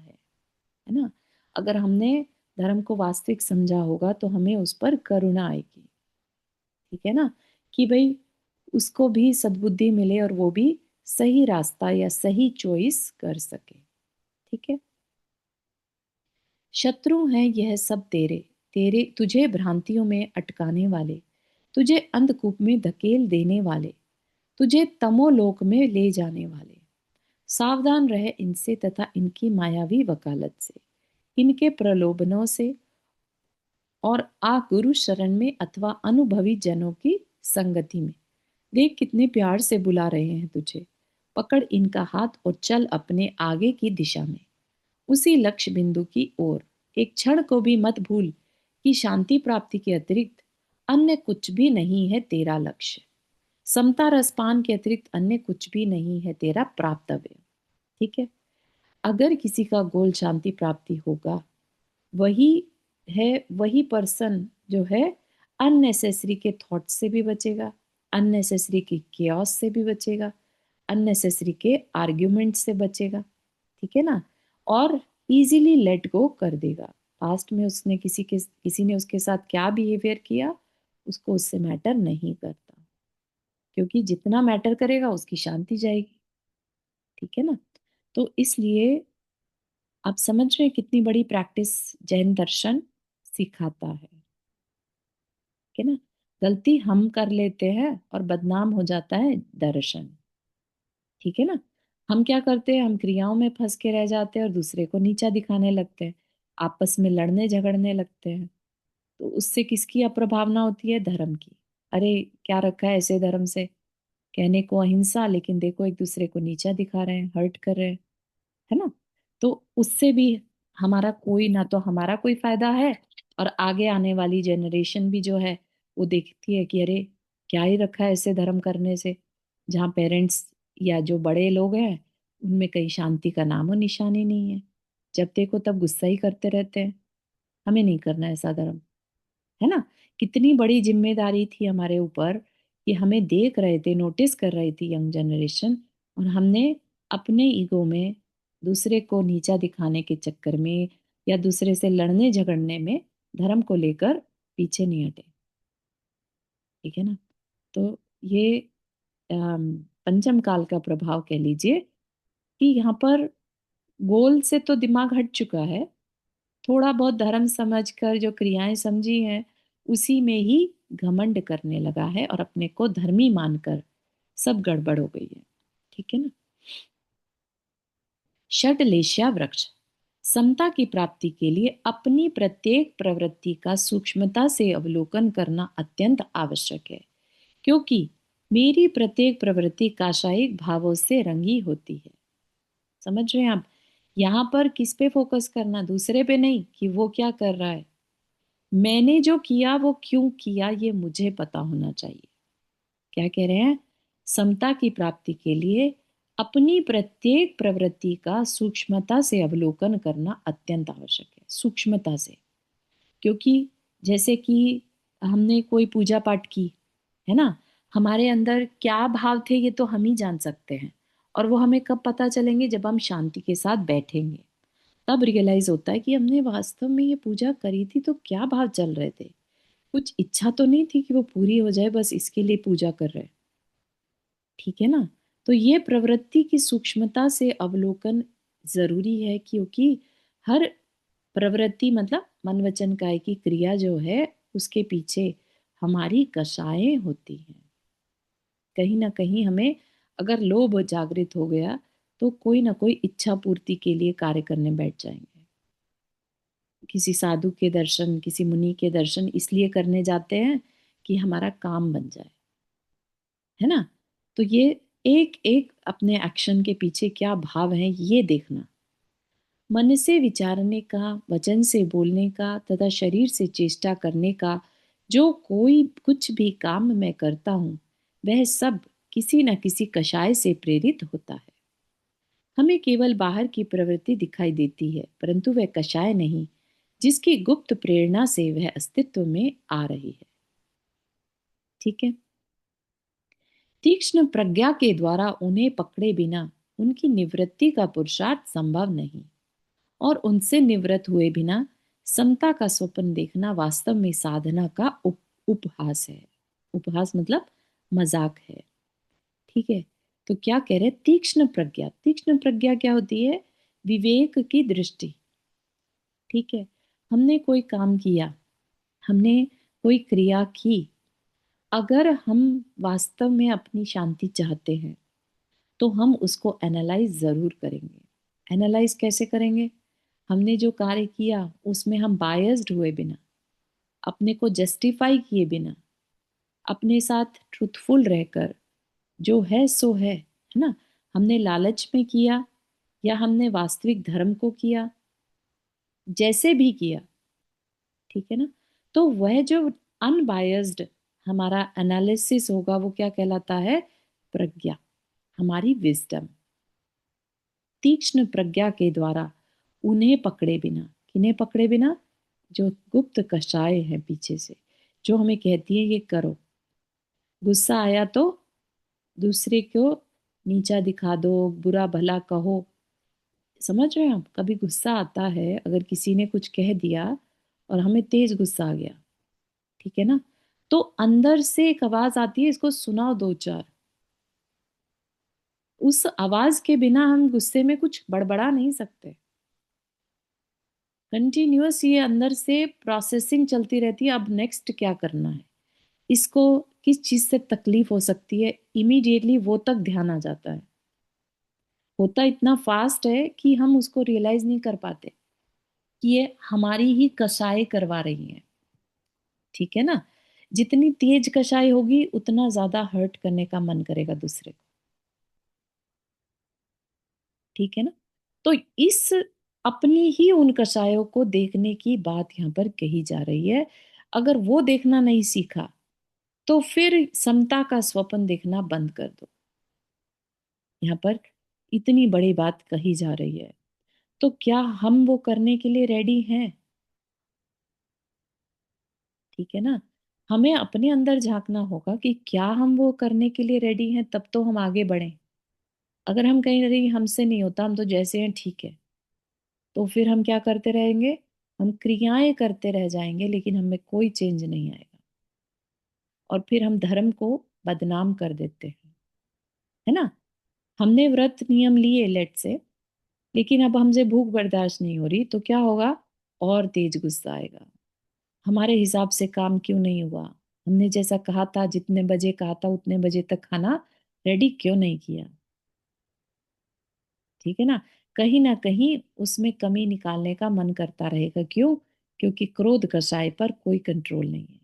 है ना। अगर हमने धर्म को वास्तविक समझा होगा तो हमें उस पर करुणा आएगी। ठीक है ना। कि भाई उसको भी सद्बुद्धि मिले और वो भी सही रास्ता या सही चॉइस कर सके। ठीक है। शत्रु हैं यह सब तेरे, तेरे तुझे भ्रांतियों में अटकाने वाले, तुझे अंधकूप में धकेल देने वाले, तुझे तमोलोक में ले जाने वाले। सावधान रह इनसे तथा इनकी मायावी वकालत से, इनके प्रलोभनों से, और आ गुरु शरण में अथवा अनुभवी जनों की संगति में। देख कितने प्यार से बुला रहे हैं तुझे, पकड़ इनका हाथ और चल अपने आगे की दिशा में, उसी लक्ष्य बिंदु की ओर। एक क्षण को भी मत भूल कि शांति प्राप्ति के अतिरिक्त अन्य कुछ भी नहीं है तेरा लक्ष्य। समता रसपान के अतिरिक्त अन्य कुछ भी नहीं है तेरा प्राप्तव्य। ठीक है। अगर किसी का गोल शांति प्राप्ति होगा, वही है, वही पर्सन जो है अननेसेसरी के थॉट से भी बचेगा, अननेसेसरी की केओस से भी बचेगा, अननेसेसरी के आर्ग्यूमेंट से बचेगा। ठीक है ना। और इजीली लेट गो कर देगा। पास्ट में उसने किसी ने उसके साथ क्या बिहेवियर किया, उसको उससे मैटर नहीं करता, क्योंकि जितना मैटर करेगा उसकी शांति जाएगी। ठीक है ना। तो इसलिए आप समझ रहे हैं कितनी बड़ी प्रैक्टिस जैन दर्शन सिखाता है। ठीक है ना। गलती हम कर लेते हैं और बदनाम हो जाता है दर्शन। ठीक है ना। हम क्या करते हैं, हम क्रियाओं में फंस के रह जाते हैं और दूसरे को नीचा दिखाने लगते हैं, आपस में लड़ने झगड़ने लगते हैं। तो उससे किसकी अप्रभावना होती है, धर्म की। अरे क्या रखा है ऐसे धर्म से, कहने को अहिंसा, लेकिन देखो एक दूसरे को नीचा दिखा रहे हैं, हर्ट कर रहे हैं, है ना। तो उससे भी हमारा कोई, ना तो हमारा कोई फायदा है, और आगे आने वाली जनरेशन भी जो है वो देखती है कि अरे क्या ही रखा है ऐसे धर्म करने से, जहाँ पेरेंट्स या जो बड़े लोग हैं उनमें कहीं शांति का नामो निशानी नहीं है, जब देखो तब गुस्सा ही करते रहते हैं। हमें नहीं करना ऐसा धर्म, है ना। कितनी बड़ी जिम्मेदारी थी हमारे ऊपर कि हमें देख रहे थे, नोटिस कर रही थी यंग जनरेशन, और हमने अपने ईगो में दूसरे को नीचा दिखाने के चक्कर में या दूसरे से लड़ने झगड़ने में धर्म को लेकर पीछे नहीं हटे। ठीक है ना। तो ये पंचम काल का प्रभाव कह लीजिए कि यहाँ पर गोल से तो दिमाग हट चुका है, थोड़ा बहुत धर्म समझकर जो क्रियाएं समझी हैं उसी में ही घमंड करने लगा है और अपने को धर्मी मानकर सब गड़बड़ हो गई है। ठीक है ना। षडलेशा वृक्ष समता की प्राप्ति के लिए अपनी प्रत्येक प्रवृत्ति का सूक्ष्मता से अवलोकन करना अत्यंत आवश्यक है, क्योंकि मेरी प्रत्येक प्रवृत्ति काशायिक भावों से रंगी होती है। समझ रहे हैं आप। यहाँ पर किस पे फोकस करना, दूसरे पे नहीं कि वो क्या कर रहा है, मैंने जो किया वो क्यों किया ये मुझे पता होना चाहिए। क्या कह रहे हैं, समता की प्राप्ति के लिए अपनी प्रत्येक प्रवृत्ति का सूक्ष्मता से अवलोकन करना अत्यंत आवश्यक है। सूक्ष्मता से, क्योंकि जैसे कि हमने कोई पूजा पाठ की है ना, हमारे अंदर क्या भाव थे ये तो हम ही जान सकते हैं, और वो हमें कब पता चलेंगे, जब हम शांति के साथ बैठेंगे, तब रियलाइज होता है कि हमने वास्तव में ये पूजा करी थी तो क्या भाव चल रहे थे। कुछ इच्छा तो नहीं थी कि वो पूरी हो जाए, बस इसके लिए पूजा कर रहे। ठीक है ना। तो ये प्रवृत्ति की सूक्ष्मता से अवलोकन जरूरी है, क्योंकि हर प्रवृत्ति मतलब मन वचन काय की क्रिया जो है उसके पीछे हमारी कषायें होती हैं। कहीं ना कहीं हमें अगर लोभ जागृत हो गया तो कोई ना कोई इच्छा पूर्ति के लिए कार्य करने बैठ जाएंगे। किसी साधु के दर्शन, किसी मुनि के दर्शन इसलिए करने जाते हैं कि हमारा काम बन जाए, है ना। तो ये एक एक अपने एक्शन के पीछे क्या भाव है ये देखना, मन से विचारने का, वचन से बोलने का तथा शरीर से चेष्टा करने का जो कोई कुछ भी काम मैं करता हूँ वह सब किसी न किसी कषाय से प्रेरित होता है। हमें केवल बाहर की प्रवृत्ति दिखाई देती है, परंतु वह कषाय नहीं जिसकी गुप्त प्रेरणा से वह अस्तित्व में आ रही है। ठीक है। तीक्ष्ण प्रज्ञा के द्वारा उन्हें पकड़े बिना उनकी निवृत्ति का पुरुषार्थ संभव नहीं, और उनसे निवृत्त हुए बिना समता का स्वप्न देखना वास्तव में साधना का उपहास है। उपहास मतलब मजाक है। ठीक है। तो क्या कह रहे हैं, तीक्ष्ण प्रज्ञा। तीक्ष्ण प्रज्ञा क्या होती है, विवेक की दृष्टि। ठीक है। हमने कोई काम किया, हमने कोई क्रिया की, अगर हम वास्तव में अपनी शांति चाहते हैं तो हम उसको एनालाइज जरूर करेंगे। एनालाइज कैसे करेंगे, हमने जो कार्य किया उसमें हम बायस्ड हुए बिना, अपने को जस्टिफाई किए बिना, अपने साथ ट्रूथफुल रहकर जो है सो है ना। हमने लालच में किया या हमने वास्तविक धर्म को किया, जैसे भी किया, ठीक है ना, तो वह जो अनबायस्ड हमारा एनालिसिस होगा वो क्या कहलाता है, प्रज्ञा, हमारी विजडम। तीक्ष्ण प्रज्ञा के द्वारा उन्हें पकड़े बिना, किन्हें पकड़े बिना, जो गुप्त कषाय है पीछे से, जो हमें कहती है ये करो। गुस्सा आया तो दूसरे को नीचा दिखा दो, बुरा भला कहो। समझ रहे हैं आप, कभी गुस्सा आता है, अगर किसी ने कुछ कह दिया और हमें तेज गुस्सा आ गया, ठीक है ना, तो अंदर से एक आवाज आती है, इसको सुनाओ दो चार। उस आवाज के बिना हम गुस्से में कुछ बड़बड़ा नहीं सकते। कंटिन्यूअस ये अंदर से प्रोसेसिंग चलती रहती है, अब नेक्स्ट क्या करना है, इसको किस चीज से तकलीफ हो सकती है, इमीडिएटली वो तक ध्यान आ जाता है। होता इतना फास्ट है कि हम उसको रियलाइज नहीं कर पाते कि ये हमारी ही कसाई करवा रही है। ठीक है ना। जितनी तेज कसाई होगी उतना ज्यादा हर्ट करने का मन करेगा दूसरे को। ठीक है ना। तो इस अपनी ही उन कसायों को देखने की बात यहाँ पर कही जा रही है। अगर वो देखना नहीं सीखा तो फिर समता का स्वप्न देखना बंद कर दो। यहाँ पर इतनी बड़ी बात कही जा रही है, तो क्या हम वो करने के लिए रेडी हैं। ठीक है ना। हमें अपने अंदर झांकना होगा कि क्या हम वो करने के लिए रेडी हैं, तब तो हम आगे बढ़ें। अगर हम कहीं रही हमसे नहीं होता, हम तो जैसे हैं ठीक है, तो फिर हम क्या करते रहेंगे? हम क्रियाएं करते रह जाएंगे, लेकिन हमें कोई चेंज नहीं आएगा। और फिर हम धर्म को बदनाम कर देते हैं, है ना। हमने व्रत नियम लिए लेट से, लेकिन अब हमसे भूख बर्दाश्त नहीं हो रही, तो क्या होगा? और तेज गुस्सा आएगा। हमारे हिसाब से काम क्यों नहीं हुआ? हमने जैसा कहा था, जितने बजे कहा था उतने बजे तक खाना रेडी क्यों नहीं किया? ठीक है ना कहीं उसमें कमी निकालने का मन करता रहेगा। क्यों? क्योंकि क्रोध कषाय पर कोई कंट्रोल नहीं है।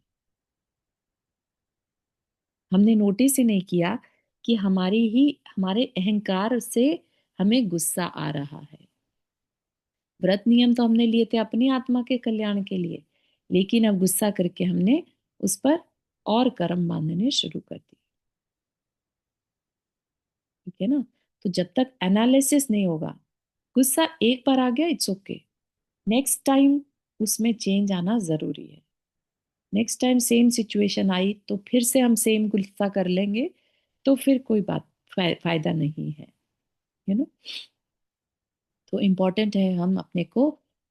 हमने नोटिस ही नहीं किया कि हमारे अहंकार से हमें गुस्सा आ रहा है। व्रत नियम तो हमने लिए थे अपनी आत्मा के कल्याण के लिए, लेकिन अब गुस्सा करके हमने उस पर और कर्म बांधने शुरू कर दिए। ठीक है ना। तो जब तक एनालिसिस नहीं होगा, गुस्सा एक बार आ गया, इट्स ओके। नेक्स्ट टाइम उसमें चेंज आना जरूरी है। नेक्स्ट टाइम सेम सिचुएशन आई तो फिर से हम सेम गुस्सा कर लेंगे, तो फिर कोई बात फायदा नहीं है। You know. तो इम्पोर्टेंट है हम अपने को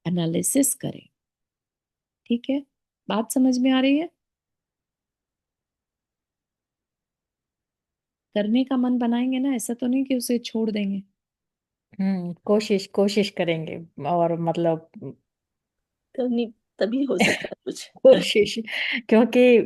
एनालिसिस करें। ठीक है। बात समझ में आ रही है? करने का मन बनाएंगे ना, ऐसा तो नहीं कि उसे छोड़ देंगे। कोशिश कोशिश करेंगे। और मतलब करनी तभी हो सकता है कुछ। कोशिश, क्योंकि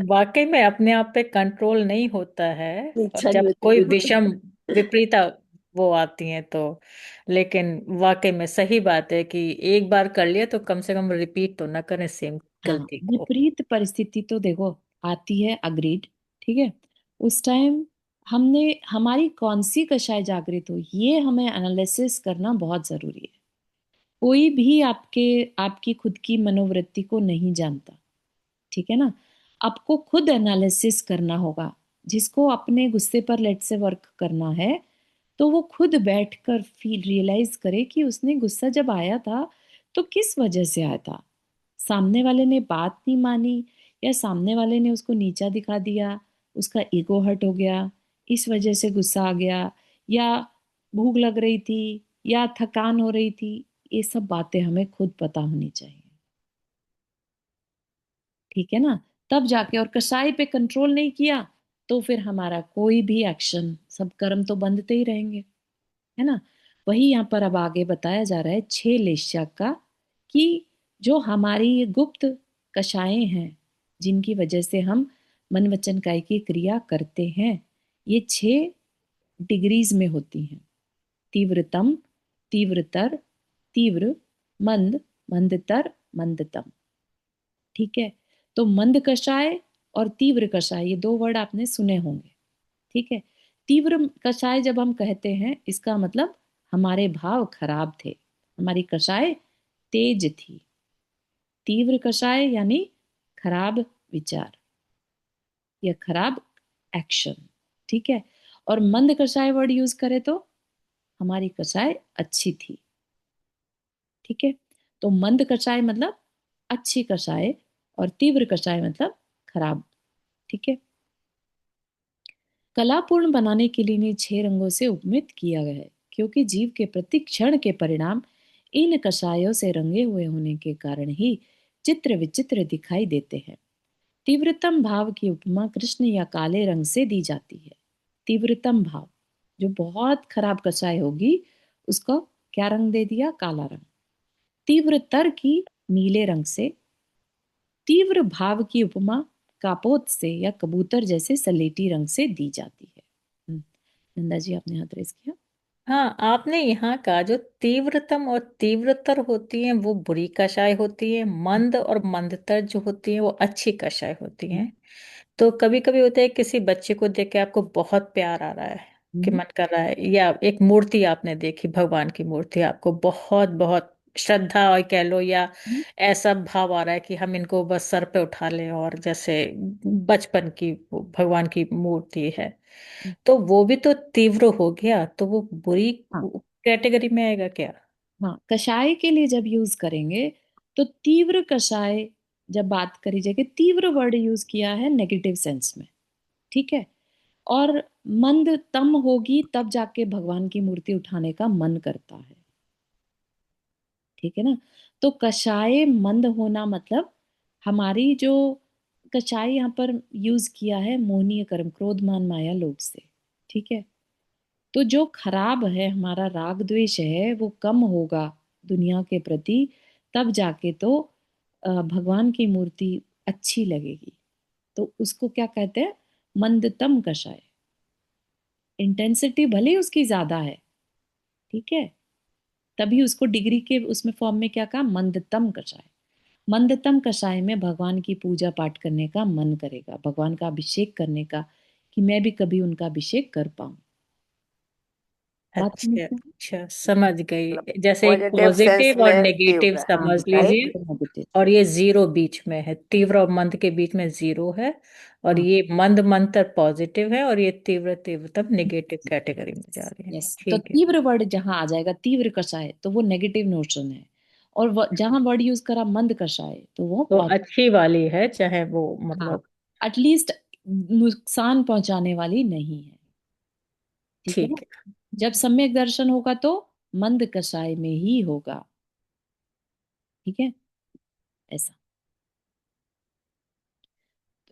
वाकई में अपने आप पे कंट्रोल नहीं होता है। और इच्छा नहीं जब होती कोई बिल्कुल। विषम विपरीता वो आती है तो, लेकिन वाकई में सही बात है कि एक बार कर लिया तो कम से कम रिपीट तो ना करें सेम हाँ, गलती को। विपरीत परिस्थिति तो देखो आती है, अग्रीड। ठीक है। उस टाइम हमने हमारी कौन सी कषाय जागृत हो, ये हमें एनालिसिस करना बहुत जरूरी है। कोई भी आपकी खुद की मनोवृत्ति को नहीं जानता। ठीक है ना। आपको खुद एनालिसिस करना होगा। जिसको अपने गुस्से पर लेट से वर्क करना है, तो वो खुद बैठकर फील रियलाइज करे कि उसने गुस्सा जब आया था तो किस वजह से आया था। सामने वाले ने बात नहीं मानी, या सामने वाले ने उसको नीचा दिखा दिया, उसका ईगो हर्ट हो गया, इस वजह से गुस्सा आ गया, या भूख लग रही थी, या थकान हो रही थी। ये सब बातें हमें खुद पता होनी चाहिए। ठीक है ना। तब जाके, और कसाई पे कंट्रोल नहीं किया तो फिर हमारा कोई भी एक्शन, सब कर्म तो बंधते ही रहेंगे। है ना। वही यहाँ पर अब आगे बताया जा रहा है 6 लेश्या का, कि जो हमारी ये गुप्त कषायें हैं, जिनकी वजह से हम मन वचन काय की क्रिया करते हैं, ये 6 डिग्रीज में होती हैं। तीव्रतम, तीव्रतर, तीव्र, मंद, मंदतर, मंदतम। ठीक है। तो मंद कषाय और तीव्र कषाय, ये 2 वर्ड आपने सुने होंगे। ठीक है। तीव्र कषाय जब हम कहते हैं, इसका मतलब हमारे भाव खराब थे, हमारी कषाय तेज थी। तीव्र कषाय यानी खराब विचार या खराब एक्शन। ठीक है। और मंद कषाय वर्ड यूज करें तो हमारी कषाय अच्छी थी। ठीक है। तो मंद कषाय मतलब अच्छी कषाय, और तीव्र कषाय मतलब खराब। ठीक है। कलापूर्ण बनाने के लिए इन्हें 6 रंगों से उपमित किया गया है, क्योंकि जीव के प्रति क्षण के परिणाम इन कषायों से रंगे हुए होने के कारण ही चित्र विचित्र दिखाई देते हैं। तीव्रतम भाव की उपमा कृष्ण या काले रंग से दी जाती है। तीव्रतम भाव, जो बहुत खराब कषाय होगी, उसको क्या रंग दे दिया? काला रंग। तीव्रतर की नीले रंग से। तीव्र भाव की उपमा कापोत से या कबूतर जैसे सलेटी रंग से दी जाती है। नंदा जी, आपने हाथ रेस किया। हाँ, आपने यहाँ का जो तीव्रतम और तीव्रतर होती है वो बुरी कषाय होती है, मंद और मंदतर जो होती है वो अच्छी कषाय होती हम्म, है। तो कभी कभी होता है किसी बच्चे को देख के आपको बहुत प्यार आ रहा है, कि हम्म, मन कर रहा है, या एक मूर्ति आपने देखी, भगवान की मूर्ति, आपको बहुत बहुत श्रद्धा और कह लो, या हम्म, ऐसा भाव आ रहा है कि हम इनको बस सर पे उठा लें, और जैसे बचपन की वो भगवान की मूर्ति है, हम्म। तो वो भी तो तीव्र हो गया, तो वो बुरी हाँ, कैटेगरी में आएगा क्या? हाँ, कषाय के लिए जब यूज करेंगे तो तीव्र कषाय जब बात करी जाए कि तीव्र वर्ड यूज किया है नेगेटिव सेंस में, ठीक है। और मंद तम होगी तब जाके भगवान की मूर्ति उठाने का मन करता है, ठीक है ना। तो कषाय मंद होना मतलब हमारी जो कषाय यहाँ पर यूज किया है मोहनीय कर्म क्रोध मान माया लोभ से, ठीक है। तो जो खराब है हमारा राग द्वेष है वो कम होगा दुनिया के प्रति, तब जाके तो भगवान की मूर्ति अच्छी लगेगी। तो उसको क्या कहते हैं, मंदतम कषाय। इंटेंसिटी भले ही उसकी ज्यादा है, ठीक है, तभी उसको डिग्री के उसमें फॉर्म में क्या कहा, मंदतम कषाय। मंदतम कषाय में भगवान की पूजा पाठ करने का मन करेगा, भगवान का अभिषेक करने का, कि मैं भी कभी उनका अभिषेक कर पाऊं। बात अच्छा समझते अच्छा, समझ गई। मतलब जैसे एक पॉजिटिव सेंस पॉजिटिव और में नेगेटिव तीव्र, हैं, समझ राइट। लीजिए। नेगेटिव। और ये जीरो बीच में है, तीव्र और मंद के बीच में जीरो है। और हाँ, ये मंद मंतर पॉजिटिव है, और ये तीव्र तीव्र तब नेगेटिव कैटेगरी में जा रही है। यस। तो ठीक है। तीव्र वर्ड जहां आ जाएगा, तीव्र कषाय, तो वो नेगेटिव नोशन है। और जहां वर्ड यूज करा मंद कषाय, तो वो तो पॉजिटिव। अच्छी वाली है, चाहे वो हाँ, मतलब। एटलीस्ट नुकसान पहुंचाने वाली नहीं है, ठीक है ना। ठीक है। जब सम्यक दर्शन होगा तो मंद कषाय में ही होगा, ठीक है, ऐसा।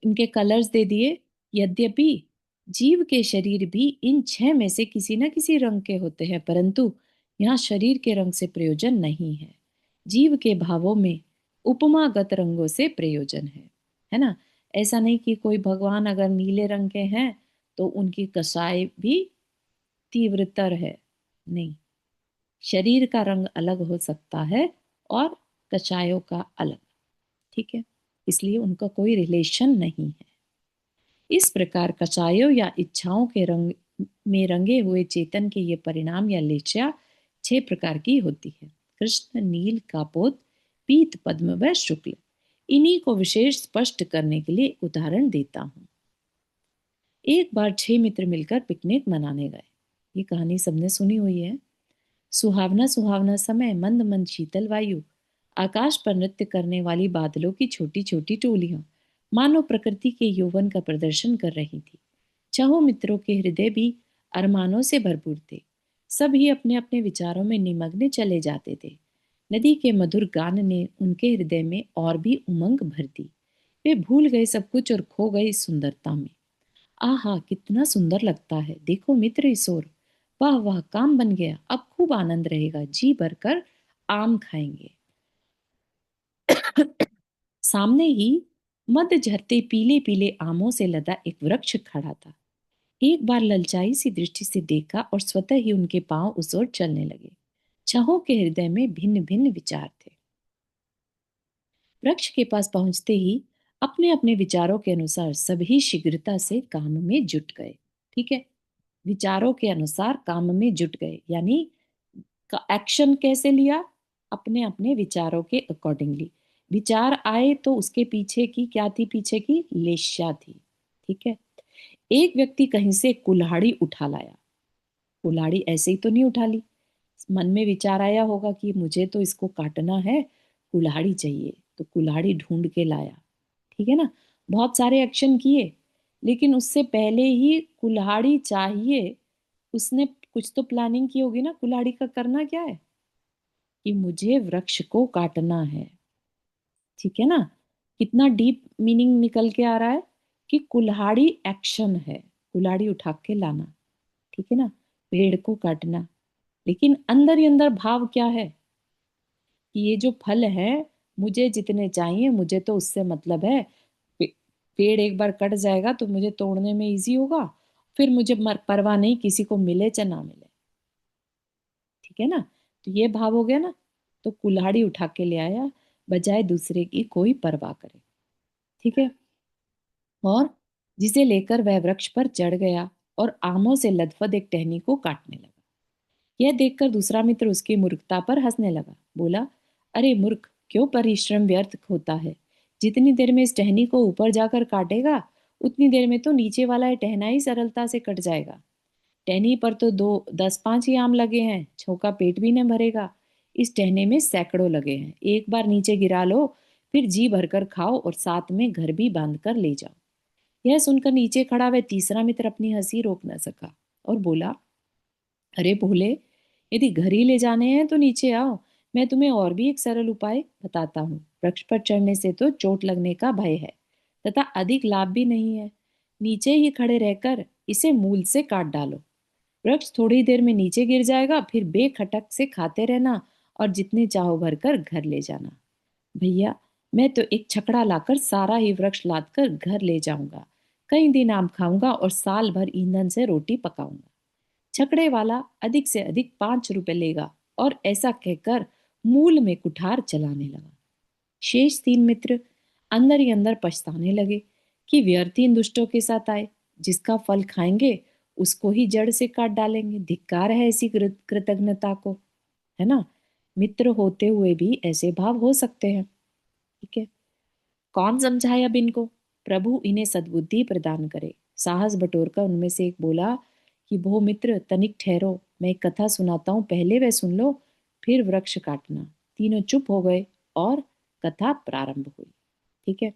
इनके कलर्स दे दिए। यद्यपि जीव के शरीर भी इन 6 में से किसी न किसी रंग के होते हैं, परंतु यहाँ शरीर के रंग से प्रयोजन नहीं है, जीव के भावों में उपमागत रंगों से प्रयोजन है ना। ऐसा नहीं कि कोई भगवान अगर नीले रंग के हैं तो उनकी कसाई भी तीव्रतर है, नहीं। शरीर का रंग अलग हो सकता है और कषायों का अलग, ठीक है, इसलिए उनका कोई रिलेशन नहीं है। इस प्रकार कषायों या इच्छाओं के रंग में रंगे हुए चेतन के ये परिणाम या लेचा 6 प्रकार की होती है, कृष्ण, नील, कापोद, पीत, पद्म व शुक्ल। इन्हीं को विशेष स्पष्ट करने के लिए उदाहरण देता हूं। एक बार 6 मित्र मिलकर पिकनिक मनाने गए। ये कहानी सबने सुनी हुई है। सुहावना सुहावना समय, मंद मंद शीतल वायु, आकाश पर नृत्य करने वाली बादलों की छोटी छोटी टोलियां मानो प्रकृति के यौवन का प्रदर्शन कर रही थी। चाहो मित्रों के हृदय भी अरमानों से भरपूर थे। सब ही अपने अपने विचारों में निमग्न चले जाते थे। नदी के मधुर गान ने उनके हृदय में और भी उमंग भर दी। वे भूल गए सब कुछ और खो गए इस सुंदरता में। आहा, कितना सुंदर लगता है, देखो मित्र इस ओर। वाह वाह, काम बन गया, अब खूब आनंद रहेगा, जी भरकर आम खाएंगे। सामने ही मद झरते पीले पीले आमों से लदा एक वृक्ष खड़ा था। एक बार ललचाई सी दृष्टि से देखा और स्वतः ही उनके पांव उस ओर चलने लगे। छहों के हृदय में भिन्न भिन्न विचार थे। वृक्ष के पास पहुंचते ही अपने अपने विचारों के अनुसार सभी शीघ्रता से काम में जुट गए, ठीक है। विचारों के अनुसार काम में जुट गए, यानी का एक्शन कैसे लिया, अपने अपने विचारों के अकॉर्डिंगली। विचार आए तो उसके पीछे की क्या थी, पीछे की लेश्या थी, ठीक है। एक व्यक्ति कहीं से कुल्हाड़ी उठा लाया। कुल्हाड़ी ऐसे ही तो नहीं उठा ली, मन में विचार आया होगा कि मुझे तो इसको काटना है, कुल्हाड़ी चाहिए, तो कुल्हाड़ी ढूंढ के लाया, ठीक है ना। बहुत सारे एक्शन किए, लेकिन उससे पहले ही कुल्हाड़ी चाहिए, उसने कुछ तो प्लानिंग की होगी ना, कुल्हाड़ी का करना क्या है, कि मुझे वृक्ष को काटना है, ठीक है ना। कितना डीप मीनिंग निकल के आ रहा है कि कुल्हाड़ी एक्शन है, कुल्हाड़ी उठा के लाना, ठीक है ना, पेड़ को काटना। लेकिन अंदर ही अंदर भाव क्या है, कि ये जो फल है मुझे जितने चाहिए, मुझे तो उससे मतलब है। पे- पेड़ एक बार कट जाएगा तो मुझे तोड़ने में इजी होगा, फिर मुझे परवाह नहीं किसी को मिले चाहे ना मिले, ठीक है ना। तो ये भाव हो गया ना। तो कुल्हाड़ी उठा के ले आया, बजाय दूसरे की कोई परवाह करे, ठीक है। और जिसे लेकर वह वृक्ष पर चढ़ गया और आमों से लदफद एक टहनी को काटने लगा। यह देखकर दूसरा मित्र उसकी मूर्खता पर हंसने लगा। बोला, अरे मूर्ख, क्यों परिश्रम व्यर्थ होता है। जितनी देर में इस टहनी को ऊपर जाकर काटेगा, उतनी देर में तो नीचे वाला यह टहना ही सरलता से कट जाएगा। टहनी पर तो 10-5 ही आम लगे हैं, छोका पेट भी न भरेगा। इस टहने में सैकड़ों लगे हैं, एक बार नीचे गिरा लो, फिर जी भरकर खाओ और साथ में घर भी बांध कर ले जाओ। यह सुनकर नीचे खड़ा वह तीसरा मित्र अपनी हंसी रोक न सका और बोला, अरे भोले, यदि घर ही ले जाने हैं तो नीचे आओ। मैं तुम्हें और भी एक सरल उपाय बताता हूँ। वृक्ष पर चढ़ने से तो चोट लगने का भय है तथा अधिक लाभ भी नहीं है। नीचे ही खड़े रहकर इसे मूल से काट डालो। वृक्ष थोड़ी देर में नीचे गिर जाएगा, फिर बेखटक से खाते रहना और जितने चाहो भरकर घर ले जाना। भैया, मैं तो एक छकड़ा लाकर सारा ही वृक्ष लाद कर घर ले जाऊंगा। कई दिन आम खाऊंगा और साल भर ईंधन से रोटी पकाऊंगा। छकड़े वाला अधिक से अधिक 5 रुपए लेगा और ऐसा कहकर मूल में कुठार चलाने लगा। शेष 3 मित्र अंदर ही अंदर पछताने लगे कि व्यर्थ इन दुष्टों के साथ आए। जिसका फल खाएंगे उसको ही जड़ से काट डालेंगे। धिक्कार है ऐसी कृतज्ञता को, है ना। मित्र होते हुए भी ऐसे भाव हो सकते हैं। ठीक है, कौन समझाए अब इनको। प्रभु इन्हें सद्बुद्धि प्रदान करे। साहस बटोरकर उनमें से एक बोला कि भो मित्र, तनिक ठहरो, मैं एक कथा सुनाता हूँ, पहले वह सुन लो, फिर वृक्ष काटना। तीनों चुप हो गए और कथा प्रारंभ हुई। ठीक है,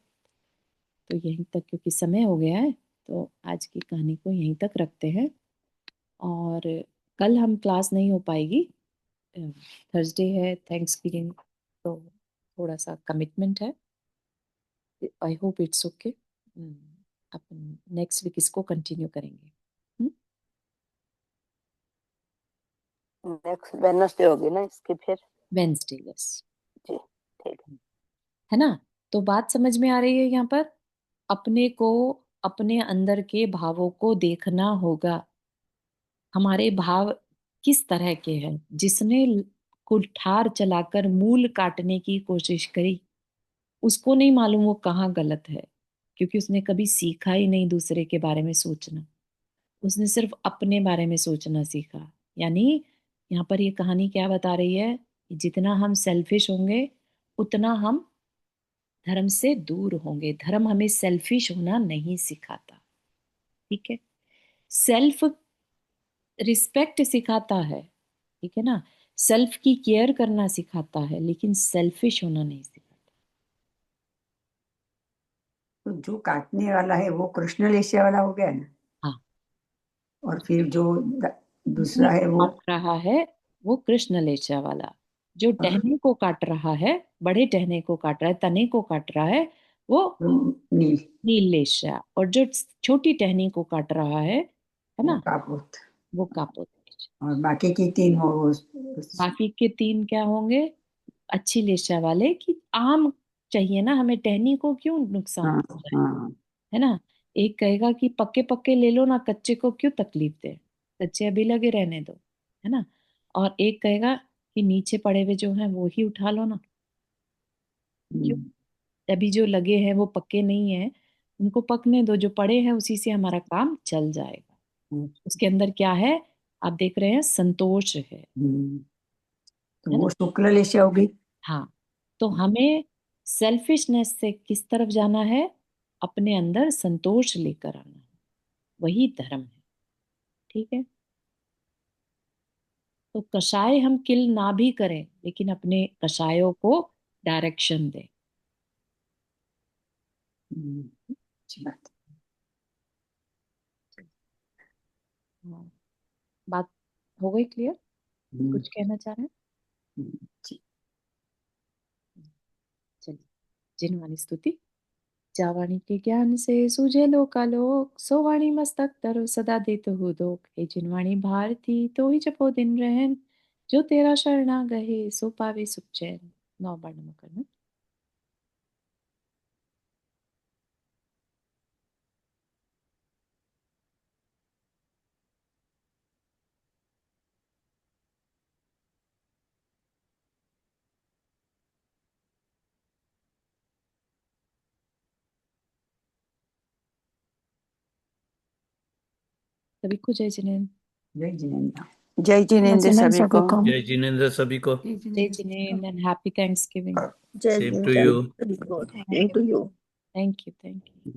तो यहीं तक, क्योंकि समय हो गया है तो आज की कहानी को यहीं तक रखते हैं। और कल हम क्लास नहीं हो पाएगी, थर्सडे है, थैंक्सगिविंग, तो थोड़ा सा कमिटमेंट है। I hope it's okay. अपन नेक्स्ट वीक इसको कंटिन्यू करेंगे। नेक्स्ट वेडनेसडे होगी ना इसकी फिर? Wednesday, yes. जी, ठीक है ना। तो बात समझ में आ रही है यहाँ पर। अपने को, अपने अंदर के भावों को देखना होगा। हमारे भाव किस तरह के हैं। जिसने कुठार चलाकर मूल काटने की कोशिश करी, उसको नहीं मालूम वो कहाँ गलत है, क्योंकि उसने कभी सीखा ही नहीं दूसरे के बारे में सोचना। उसने सिर्फ अपने बारे में सोचना सीखा। यानी यहाँ पर ये कहानी क्या बता रही है कि जितना हम सेल्फिश होंगे उतना हम धर्म से दूर होंगे। धर्म हमें सेल्फिश होना नहीं सिखाता। ठीक है, सेल्फ रिस्पेक्ट सिखाता है। ठीक है ना, सेल्फ की केयर करना सिखाता है, लेकिन सेल्फिश होना नहीं सिखाता। तो जो काटने वाला है वो कृष्ण लेशिया वाला हो गया ना। हाँ, और फिर जो दूसरा है वो काट रहा है वो कृष्ण लेचा वाला। जो टहनी को काट रहा है, बड़े टहने को काट रहा है, तने को काट रहा है, वो नील, नील लेचा। और जो छोटी टहनी को काट रहा है वो ना, कापुत। वो कापोत। और बाकी की 3 हो बाकी के 3 क्या होंगे? अच्छी लेचा वाले की आम चाहिए ना हमें, टहनी को क्यों नुकसान हाँ पहुंचाए, हाँ है ना। एक कहेगा कि पक्के पक्के ले लो ना, कच्चे को क्यों तकलीफ दे, कच्चे अभी लगे रहने दो, है ना। और एक कहेगा कि नीचे पड़े हुए जो हैं वो ही उठा लो ना, क्यों, अभी जो लगे हैं वो पक्के नहीं है, उनको पकने दो, जो पड़े हैं उसी से हमारा काम चल जाएगा। उसके अंदर क्या है, आप देख रहे हैं, संतोष है तो ना। वो शुक्ल लेशिया होगी। हाँ, तो हमें सेल्फिशनेस से किस तरफ जाना है? अपने अंदर संतोष लेकर आना है, वही धर्म है। ठीक है, तो कषाय हम किल ना भी करें, लेकिन अपने कषायों को डायरेक्शन दें। अच्छी बात। हाँ, बात हो गई क्लियर? हम्म, कुछ कहना चाह रहे हैं? जी। चलिए, जिनवानी स्तुति। जावाणी के ज्ञान से सूझे लोकालोक, सो वाणी मस्तक तरो सदा देत हो दोख। हे जिनवाणी भारती तो ही जपो दिन रहन, जो तेरा शरणा गहे सो पावे सुख चैन। 9 बार नमक करना। सभी को जय जिनेन्द्र। जय जिनेन्द्र। जय जिनेन्द्र सभी को। जय जिनेन्द्र सभी को। जय जिनेन्द्र एंड हैप्पी थैंक्सगिविंग। जय सेम जिनेन्द्र टू यू। सभी को। Thank you. Thank you, thank you.